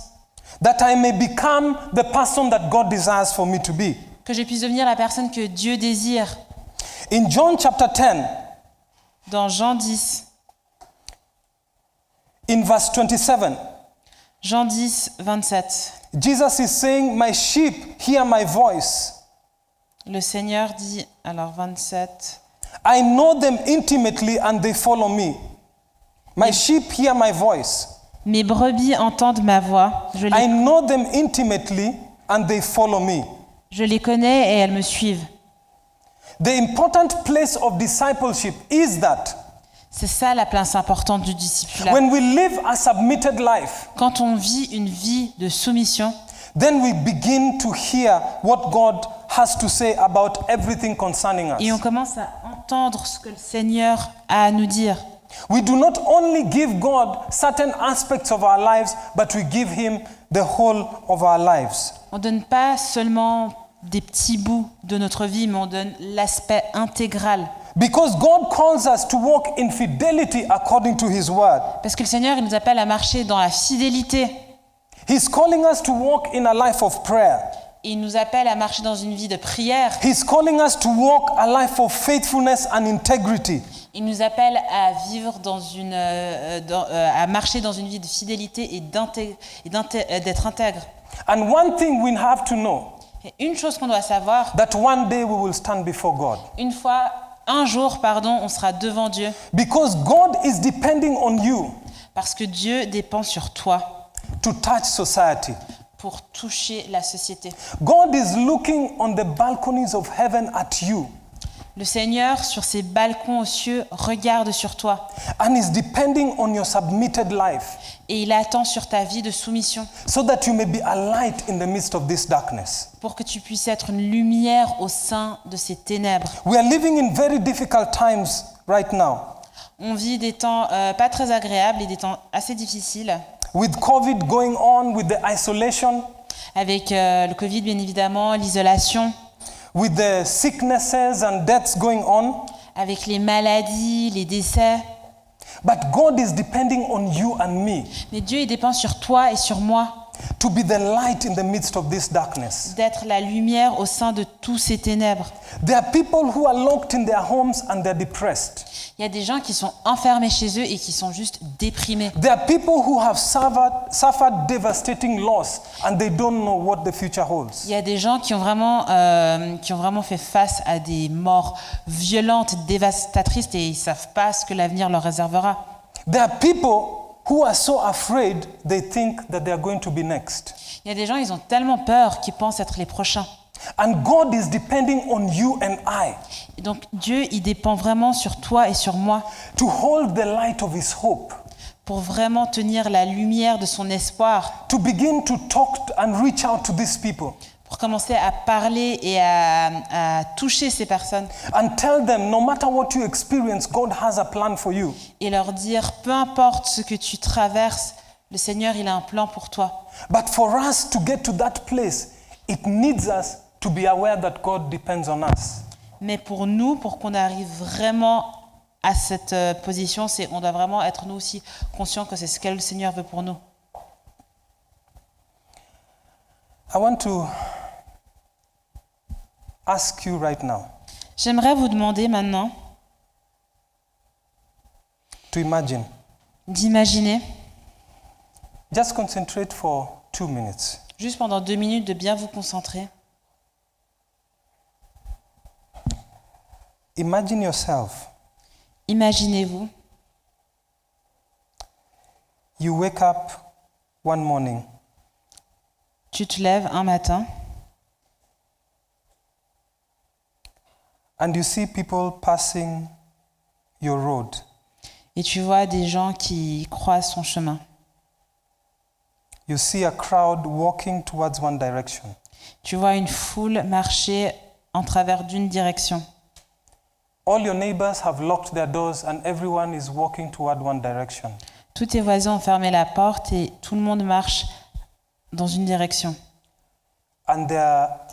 that I may become the person that God desires for me to be. que je puisse devenir la personne que Dieu désire. In John chapter 10, Dans Jean 10, in verse 27, Jean 10, 27, Jesus is saying, my sheep hear my voice. le Seigneur dit, alors 27, I know them intimately and they follow me. My sheep hear my voice. mes brebis entendent ma voix, I know them intimately and they follow me. je les connais et elles me suivent. The important place of discipleship is that C'est ça la place importante du discipulat. when we live a submitted life, Quand on vit une vie de soumission, then we begin to hear what God has to say about everything concerning et on us. commence à entendre ce que le Seigneur a à nous dire. We do not only give God certain aspects of our lives, but we give him the whole of our lives. On ne donne pas seulement des petits bouts de notre vie, mais on donne l'aspect intégral. Because God calls us to walk in fidelity according to his word. Parce que le Seigneur, il nous appelle à marcher dans la fidélité. He's calling us to walk in a life of prayer. Il nous appelle à marcher dans une vie de prière. He's calling us to walk a life of faithfulness and integrity. Il nous appelle à vivre à marcher dans une vie de fidélité et d'être intègre. And one thing we have to know, Et une chose qu'on doit savoir, that one day we will stand before God. un jour, on sera devant Dieu. Because God is depending on you Parce que Dieu dépend sur toi to touch society. pour toucher la société. God is looking on the balconies of heaven at you Le Seigneur, sur ses balcons aux cieux, regarde sur toi. and is depending on your submitted life Et il attend sur ta vie de soumission so that you may be a light in the midst of this darkness. pour que tu puisses être une lumière au sein de ces ténèbres. We are living in very difficult times right now. On vit des temps pas très agréables et des temps assez difficiles. With COVID going on, with the isolation, Avec le Covid, bien évidemment, l'isolation, with the sicknesses and deaths going on. avec les maladies, les décès. But God is depending on you and me Mais Dieu, il dépend sur toi et sur moi to be the light in the midst of this darkness. d'être la lumière au sein de tous ces ténèbres. There are people who are locked in their homes and they're depressed. Il y a des gens qui sont enfermés chez eux et qui sont juste déprimés. There are people who have suffered devastating loss and they don't know what the future holds. Il y a des gens qui ont vraiment fait face à des morts violentes, dévastatrices et ils ne savent pas ce que l'avenir leur réservera. There are people who are so afraid they think that they are going to be next. Il y a des gens, ils ont tellement peur qu'ils pensent être les prochains. And God is depending on you and I Et donc Dieu, il dépend vraiment sur toi et sur moi to hold the light of His hope, pour vraiment tenir la lumière de son espoir, to begin to talk and reach out to these people pour commencer à parler et à toucher ces personnes and tell them no matter what you experience, God has a plan for you. et leur dire, peu importe ce que tu traverses, le Seigneur, il a un plan pour toi. But for us to get to that place, it needs us to be aware that God depends on us. Mais pour nous, pour qu'on arrive vraiment à cette position, on doit vraiment être nous aussi conscients que c'est ce que le Seigneur veut pour nous. I want to ask you right now J'aimerais vous demander maintenant to imagine. d'imaginer, Just concentrate for 2 minutes. juste pendant 2 minutes, de bien vous concentrer. Imagine yourself. Imaginez-vous, You wake up one morning tu te lèves un matin and you see people passing your road. et tu vois des gens qui croisent son chemin. You see a crowd walking towards one direction. Tu vois une foule marcher en travers d'une direction. All your neighbors have locked their doors and everyone is walking toward one direction. Tous tes voisins ont fermé la porte et tout le monde marche dans une direction. And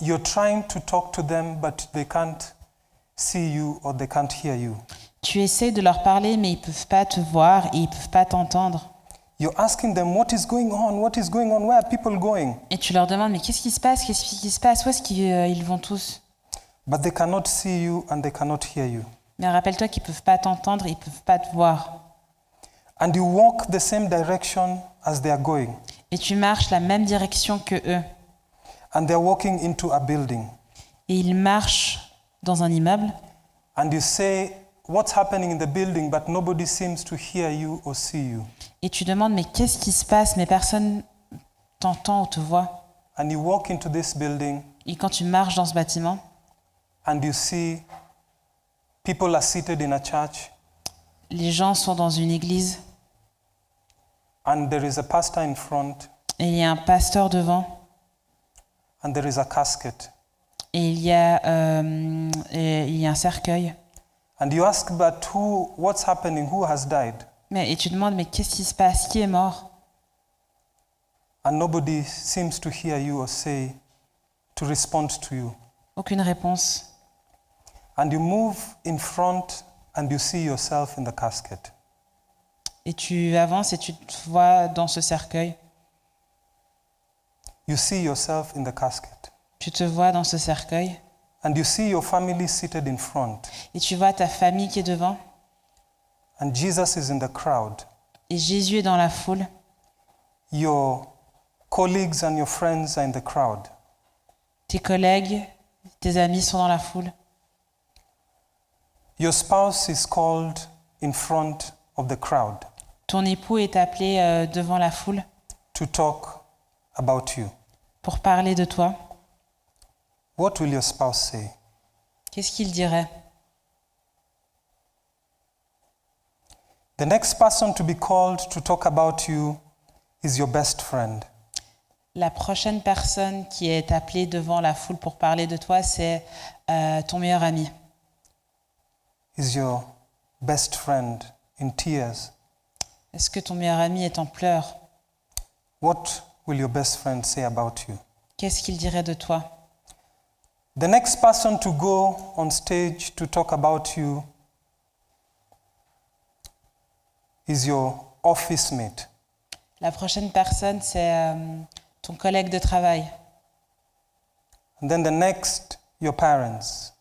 you're trying to talk to them, but they can't see you or they can't hear you. Tu essaies de leur parler, mais ils ne peuvent pas te voir et ils ne peuvent pas t'entendre. You're asking them, what is going on? What is going on? Where are people going? Et tu leur demandes, mais qu'est-ce qui se passe? Qu'est-ce qui se passe? Où est-ce qu'ils vont tous? But they cannot see you and they cannot hear you. Mais rappelle-toi qu'ils ne peuvent pas t'entendre, ils ne peuvent pas te voir. And you walk the same direction as they are going. Et tu marches la même direction que eux. And they're walking into a building. Et ils marchent dans un immeuble. And you say, what's happening in the building? But nobody seems to hear you or see you. Et tu demandes, mais qu'est-ce qui se passe? Mais personne t'entend ou te voit. And you walk into this building Et quand tu marches dans ce bâtiment, and you see people are seated in a church les gens sont dans une église and there is a pastor in front et il y a un pasteur devant and there is a casket. et il y a un cercueil. And you ask, but what's happening? Who has died? Et tu demandes, mais qu'est-ce qui se passe? Qui est mort? And nobody seems to hear you or say, to respond to you. Aucune réponse. And you move in front and you see yourself in the casket. Et tu avances et tu te vois dans ce cercueil. You see yourself in the casket. Tu te vois dans ce cercueil. And you see your family seated in front. Et tu vois ta famille qui est devant. And Jesus is in the crowd. Et Jésus est dans la foule. Your colleagues and your friends are in the crowd. Tes collègues, tes amis sont dans la foule. Your spouse is called in front of the crowd Ton époux est appelé devant la foule to talk about you. pour parler de toi. What will your spouse say? Qu'est-ce qu'il dirait? The next person to be called to talk about you is your best friend. La prochaine personne qui est appelée devant la foule pour parler de toi, c'est ton meilleur ami. Is your best friend in tears? Est-ce que ton meilleur ami est en pleurs? What will your best friend say about you? Qu'est-ce qu'il dirait de toi? The next person to go on stage to talk about you is your office mate. La prochaine personne, c'est ton collègue de travail. And then the next, your parents.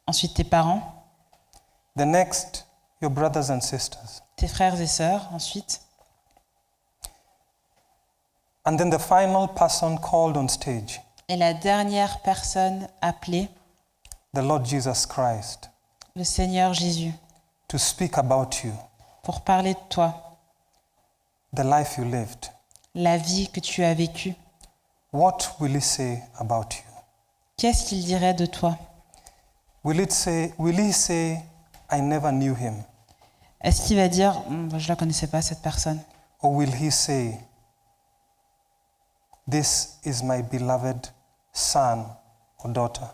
Ensuite, tes parents, The next, your brothers and sisters. tes frères et sœurs. Ensuite, And then the final person called on stage, et la dernière personne appelée, the Lord Jesus Christ, le Seigneur Jésus, to speak about you, pour parler de toi, the life you lived. la vie que tu as vécue. What will he say about you? Qu'est-ce qu'il dirait de toi? Will he say, I never knew him? Est-ce qu'il va dire, je ne la connaissais pas, cette personne? Or will he say, this is my beloved son or daughter?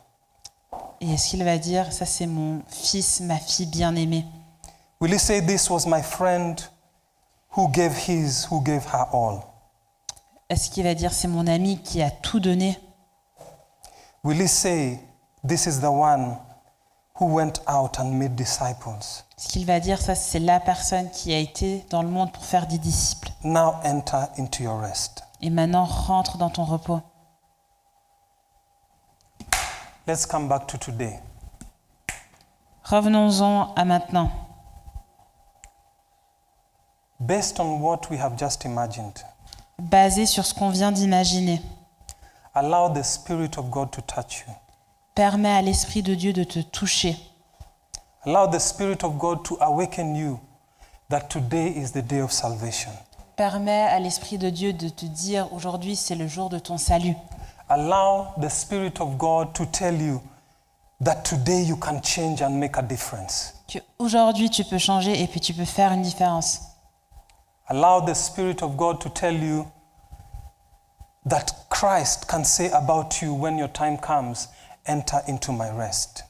Et est-ce qu'il va dire, ça c'est mon fils, ma fille bien-aimée? Will he say, this was my friend who gave her all? Est-ce qu'il va dire, c'est mon ami qui a tout donné? Will he say, this is the one who went out and made disciples? Ce qu'il va dire, ça c'est la personne qui a été dans le monde pour faire des disciples. Now enter into your rest. Et maintenant, rentre dans ton repos. Let's come back to today. Revenons-en à maintenant. Based on what we have just imagined, Basé sur ce qu'on vient d'imaginer, allow the Spirit of God to touch you. permets à l'Esprit de Dieu de te toucher. Allow the Spirit of God to awaken you that today is the day of salvation. Permets à l'Esprit de Dieu de te dire, aujourd'hui c'est le jour de ton salut. Allow the Spirit of God to tell you that today you can change and make a difference. Aujourd'hui tu peux changer et puis tu peux faire une différence. Allow the Spirit of God to tell you that Christ can say about you when your time comes, enter into my rest.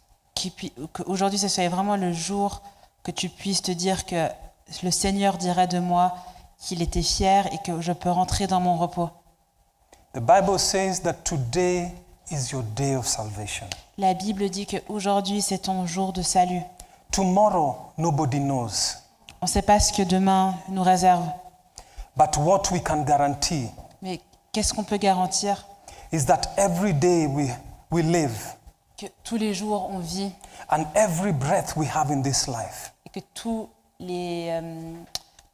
Qu'aujourd'hui ce soit vraiment le jour que tu puisses te dire que le Seigneur dirait de moi qu'il était fier et que je peux rentrer dans mon repos. The Bible says that today is your day of salvation. La Bible dit qu'aujourd'hui c'est ton jour de salut. Tomorrow, nobody knows. On ne sait pas ce que demain nous réserve. But what we can guarantee Mais qu'est-ce qu'on peut garantir? is that every day we live Que tous les jours on vit and every breath we have in this life, et que tout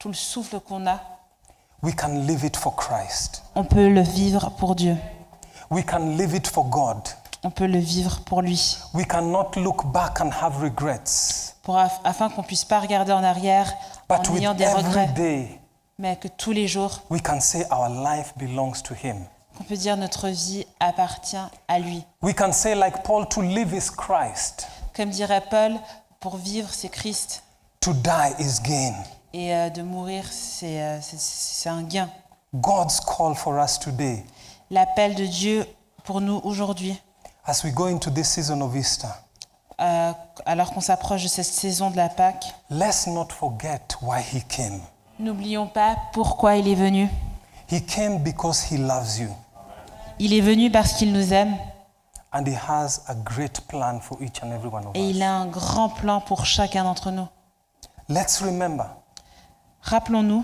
le souffle qu'on a, we can live it for Christ. on peut le vivre pour Dieu. We can live it for God. On peut le vivre pour lui. We cannot look back and have regrets. Afin qu'on ne puisse pas regarder en arrière But en with ayant des every regrets, day, mais que tous les jours, we can say our life belongs to Him. on peut dire notre vie appartient à lui. We can say like Paul, to live is Christ, Comme dirait Paul, pour vivre c'est Christ to die is gain. et de mourir c'est un gain. God's call for us today, L'appel de Dieu pour nous aujourd'hui, as we go into this season of Easter, alors qu'on s'approche de cette saison de la Pâque, let's not forget why He came. n'oublions pas pourquoi il est venu. He came because He loves you, Il est venu parce qu'il nous aime and He has a great plan for each and every one of et us. il a un grand plan pour chacun d'entre nous. Let's remember Rappelons-nous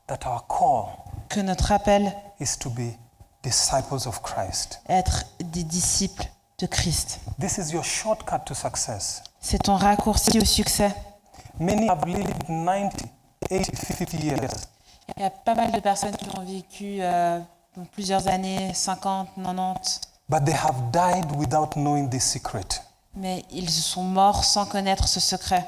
that our call que notre appel is to be disciples of Christ. est être des disciples de Christ. This is your shortcut to success. C'est ton raccourci au succès. Many have lived 90, 80, 50 years, Il y a pas mal de personnes qui ont vécu plusieurs années, 50, 90, but they have died without knowing this secret. mais ils sont morts sans connaître ce secret.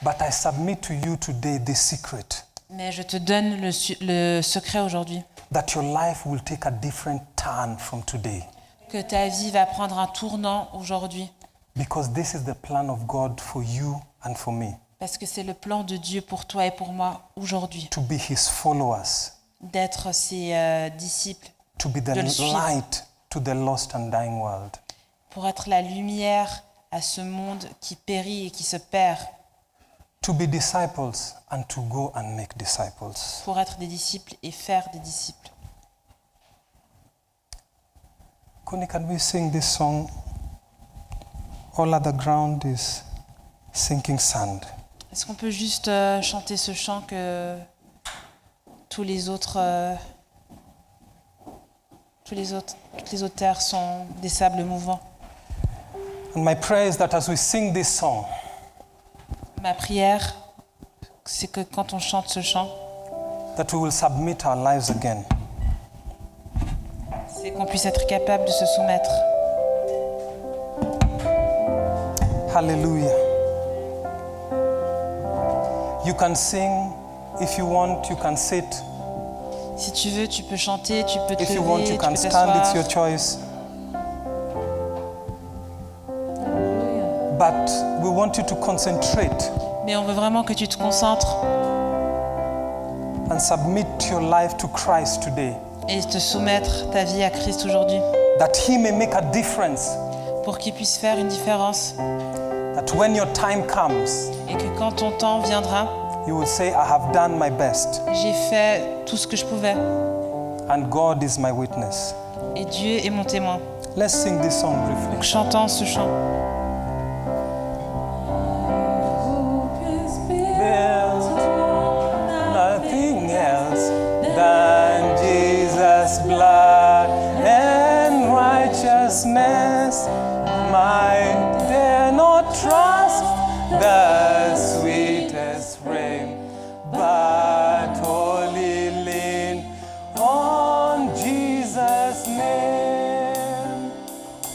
But I submit to you today this secret, Mais je te donne le secret aujourd'hui, that your life will take a different turn from today, que ta vie va prendre un tournant aujourd'hui, because this is the plan of God for you and for me, parce que c'est le plan de Dieu pour toi et pour moi aujourd'hui, to be His followers, d'être ses disciples, to be the de le suivre. light to the lost and dying world. pour être la lumière à ce monde qui périt et qui se perd, To be disciples and to go and make disciples. pour être des disciples et faire des disciples. Connie, can we sing this song? All other ground is sinking sand. Est-ce qu'on peut juste chanter ce chant que tous les autres Toutes les autres terres sont des sables mouvants. And my prayer is that as we sing this song, Ma prière, c'est que quand on chante ce chant, that we will submit our lives again. c'est qu'on puisse être capable de se soumettre. Hallelujah. You can sing if you want, you can sit. Si tu veux, tu peux chanter, tu peux te If you want, lever, you tu can peux stand, it's t'asseoir. your choice. But we want you to concentrate Mais on veut vraiment que tu te concentres and submit your life to Christ today, et te soumettre ta vie à Christ aujourd'hui that He may make a difference, pour qu'il puisse faire une différence that when your time comes, et que quand ton temps viendra, you will say, I have done my best, j'ai fait tout ce que je pouvais and God is my witness. et Dieu est mon témoin. Let's sing this song briefly. Donc chantons ce chant. Nothing else than Jesus' blood and righteousness. My dare not trust the sweetest frame, but wholly lean on Jesus' name.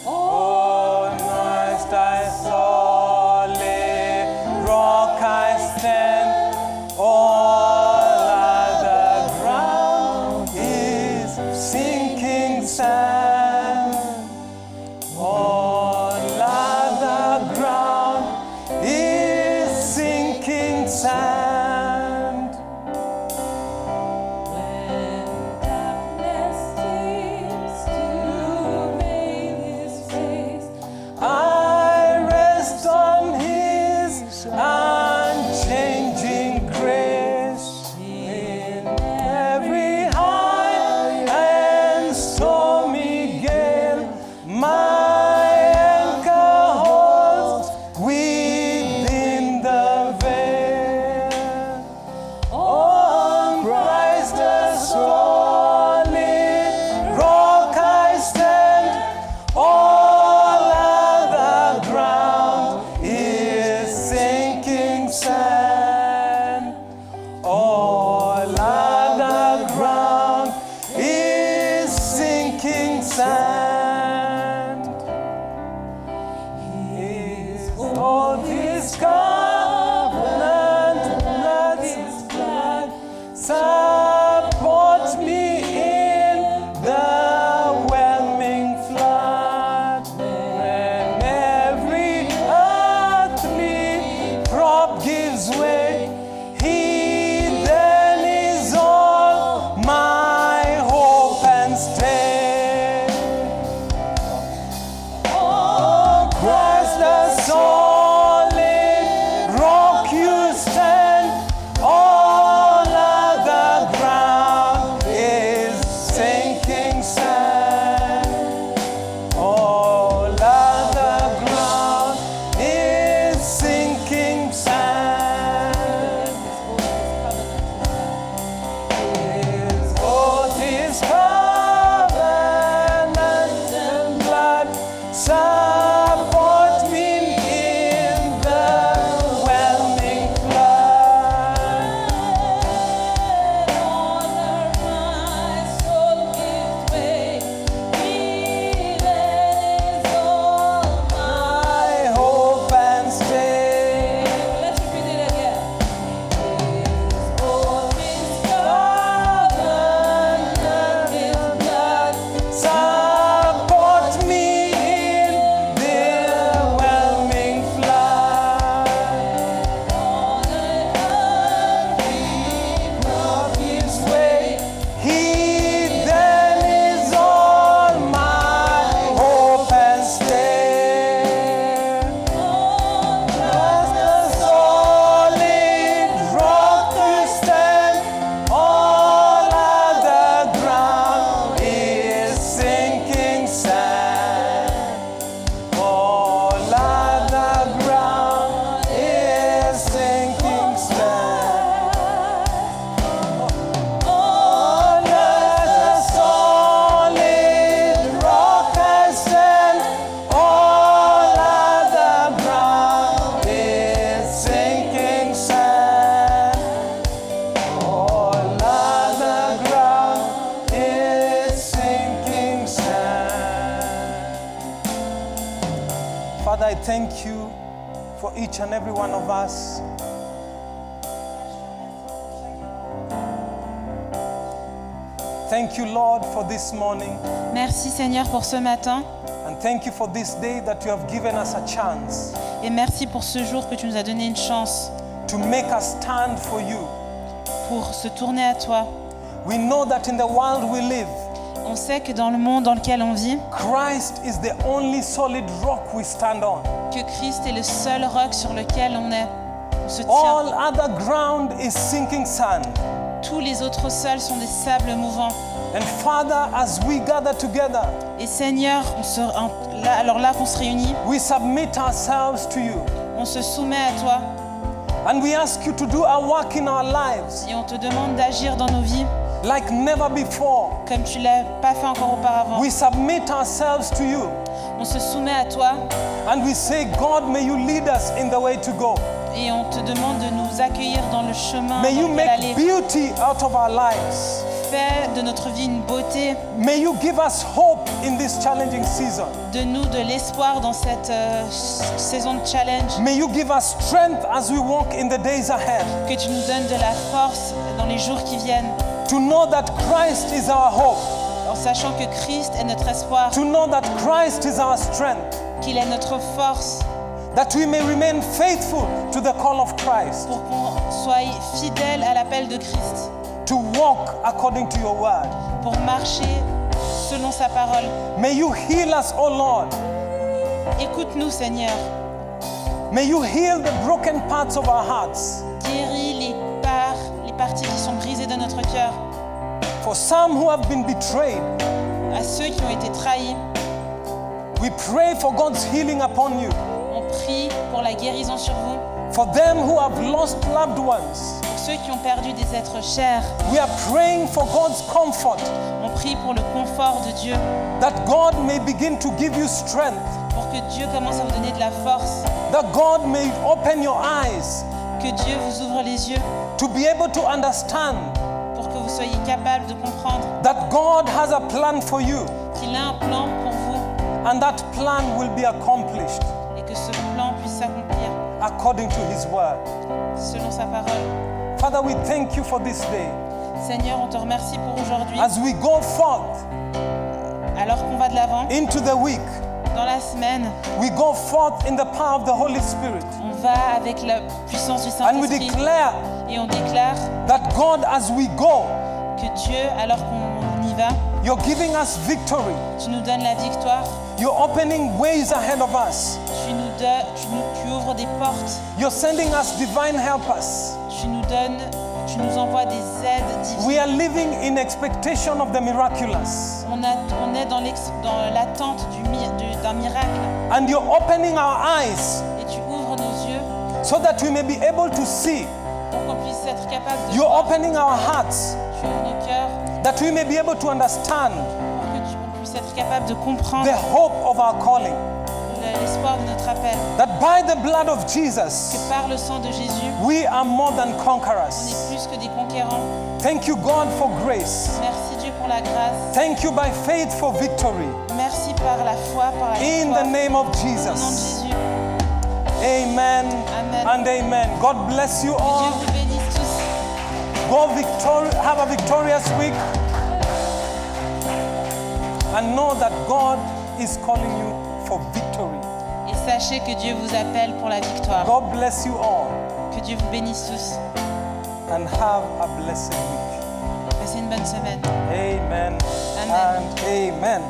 On Christ I solid rock I stand. All other ground is sinking sand. All other ground is sinking sand. When darkness seems to veil His face, I rest on His unchanging grace. In every high and stormy gale, my anchor holds within the veil. thank you for each and every one of us. Thank you, Lord, for this morning. Merci Seigneur pour ce matin And thank you for this day that you have given us a chance et merci pour ce jour que tu nous as donné une chance to make us stand for you. pour se tourner à toi. We know that in the world we live, On sait que dans le monde dans lequel on vit, Christ is the only solid rock we stand on. que Christ est le seul roc sur lequel on se All tient. other ground is sinking sand. Tous les autres sols sont des sables mouvants. And Father, as we gather together, Et Seigneur, alors là qu'on se réunit, we submit ourselves to you. on se soumet à toi And we ask you to do a work in our lives et on te demande d'agir dans nos vies like never before. comme tu l'as pas fait encore auparavant. We submit ourselves to you. On se soumet à toi And we say, God, may you lead us in the way to go. et on te demande de nous accueillir dans le chemin May you dans lequel make aller. beauty out of our lives. Fais de notre vie une beauté, May you give us hope in this challenging season. de nous de l'espoir dans cette saison de challenge. May you give us strength as we walk in the days ahead. Que tu nous donnes de la force dans les jours qui viennent, To know that Christ is our hope. en sachant que Christ est notre espoir, To know that Christ is our strength. qu'il est notre force, That we may remain faithful to the call of Christ. pour qu'on soit fidèle à l'appel de Christ, To walk according to your word. pour marcher selon sa parole. May you heal us, O Lord. Écoute-nous, Seigneur. May you heal the broken parts of our hearts. Guéris les parties qui sont brisées de notre cœur. For some who have been betrayed, À ceux qui ont été trahis, we pray for God's healing upon you. on prie pour la guérison sur vous. For them who have lost loved ones, Pour ceux qui ont perdu des êtres chers, we are praying for God's comfort, on prie pour le confort de Dieu, that God may begin to give you strength, pour que Dieu commence à vous donner de la force, that God may open your eyes que Dieu vous ouvre les yeux, to be able to understand pour que vous soyez capable de comprendre that God has a plan for you qu'il a un plan pour vous and that plan will be accomplished et que ce plan puisse s'accomplir according to His word. selon sa parole. Father, we thank you for this day. Seigneur, on te remercie pour aujourd'hui. As we go forth Alors qu'on va de l'avant, into the week, dans la semaine, we go forth in the power of the Holy Spirit on va avec la puissance du and we Saint-Esprit declare et on déclare that God, as we go, que Dieu, alors qu'on y va, you're giving us victory. tu nous donnes la victoire, You're opening ways ahead of us. tu ouvres des portes, You're sending us divine helpers. tu nous envoies des aides divines. We are living in expectation of the miraculous. On est dans l'attente d'un miracle And you're opening our eyes et tu ouvres nos yeux so that we may be able to see. pour qu'on puisse être capable de You're voir. opening our hearts Tu ouvres nos cœurs that we may be able to understand pour qu'on puisse être capable de comprendre the hope of our calling. l'espoir de notre appel. That by the blood of Que Jesus, par le sang de Jésus, we are more than on est conquerors. plus que des conquérants. Thank you, God, for grace. Merci Dieu pour la grâce. Thank you by faith for victory. Merci par la foi, par la In victoire. the name of Au nom de Jesus. Jésus, Amen Amen. and amen. God bless you que Dieu all. vous bénisse tous. Have a victorious week. And know that God is calling you for victory. Et sachez que Dieu vous appelle pour la victoire. God bless you all Que Dieu vous bénisse tous. and have a blessed week. Passez une bonne semaine. Amen Amen. and amen.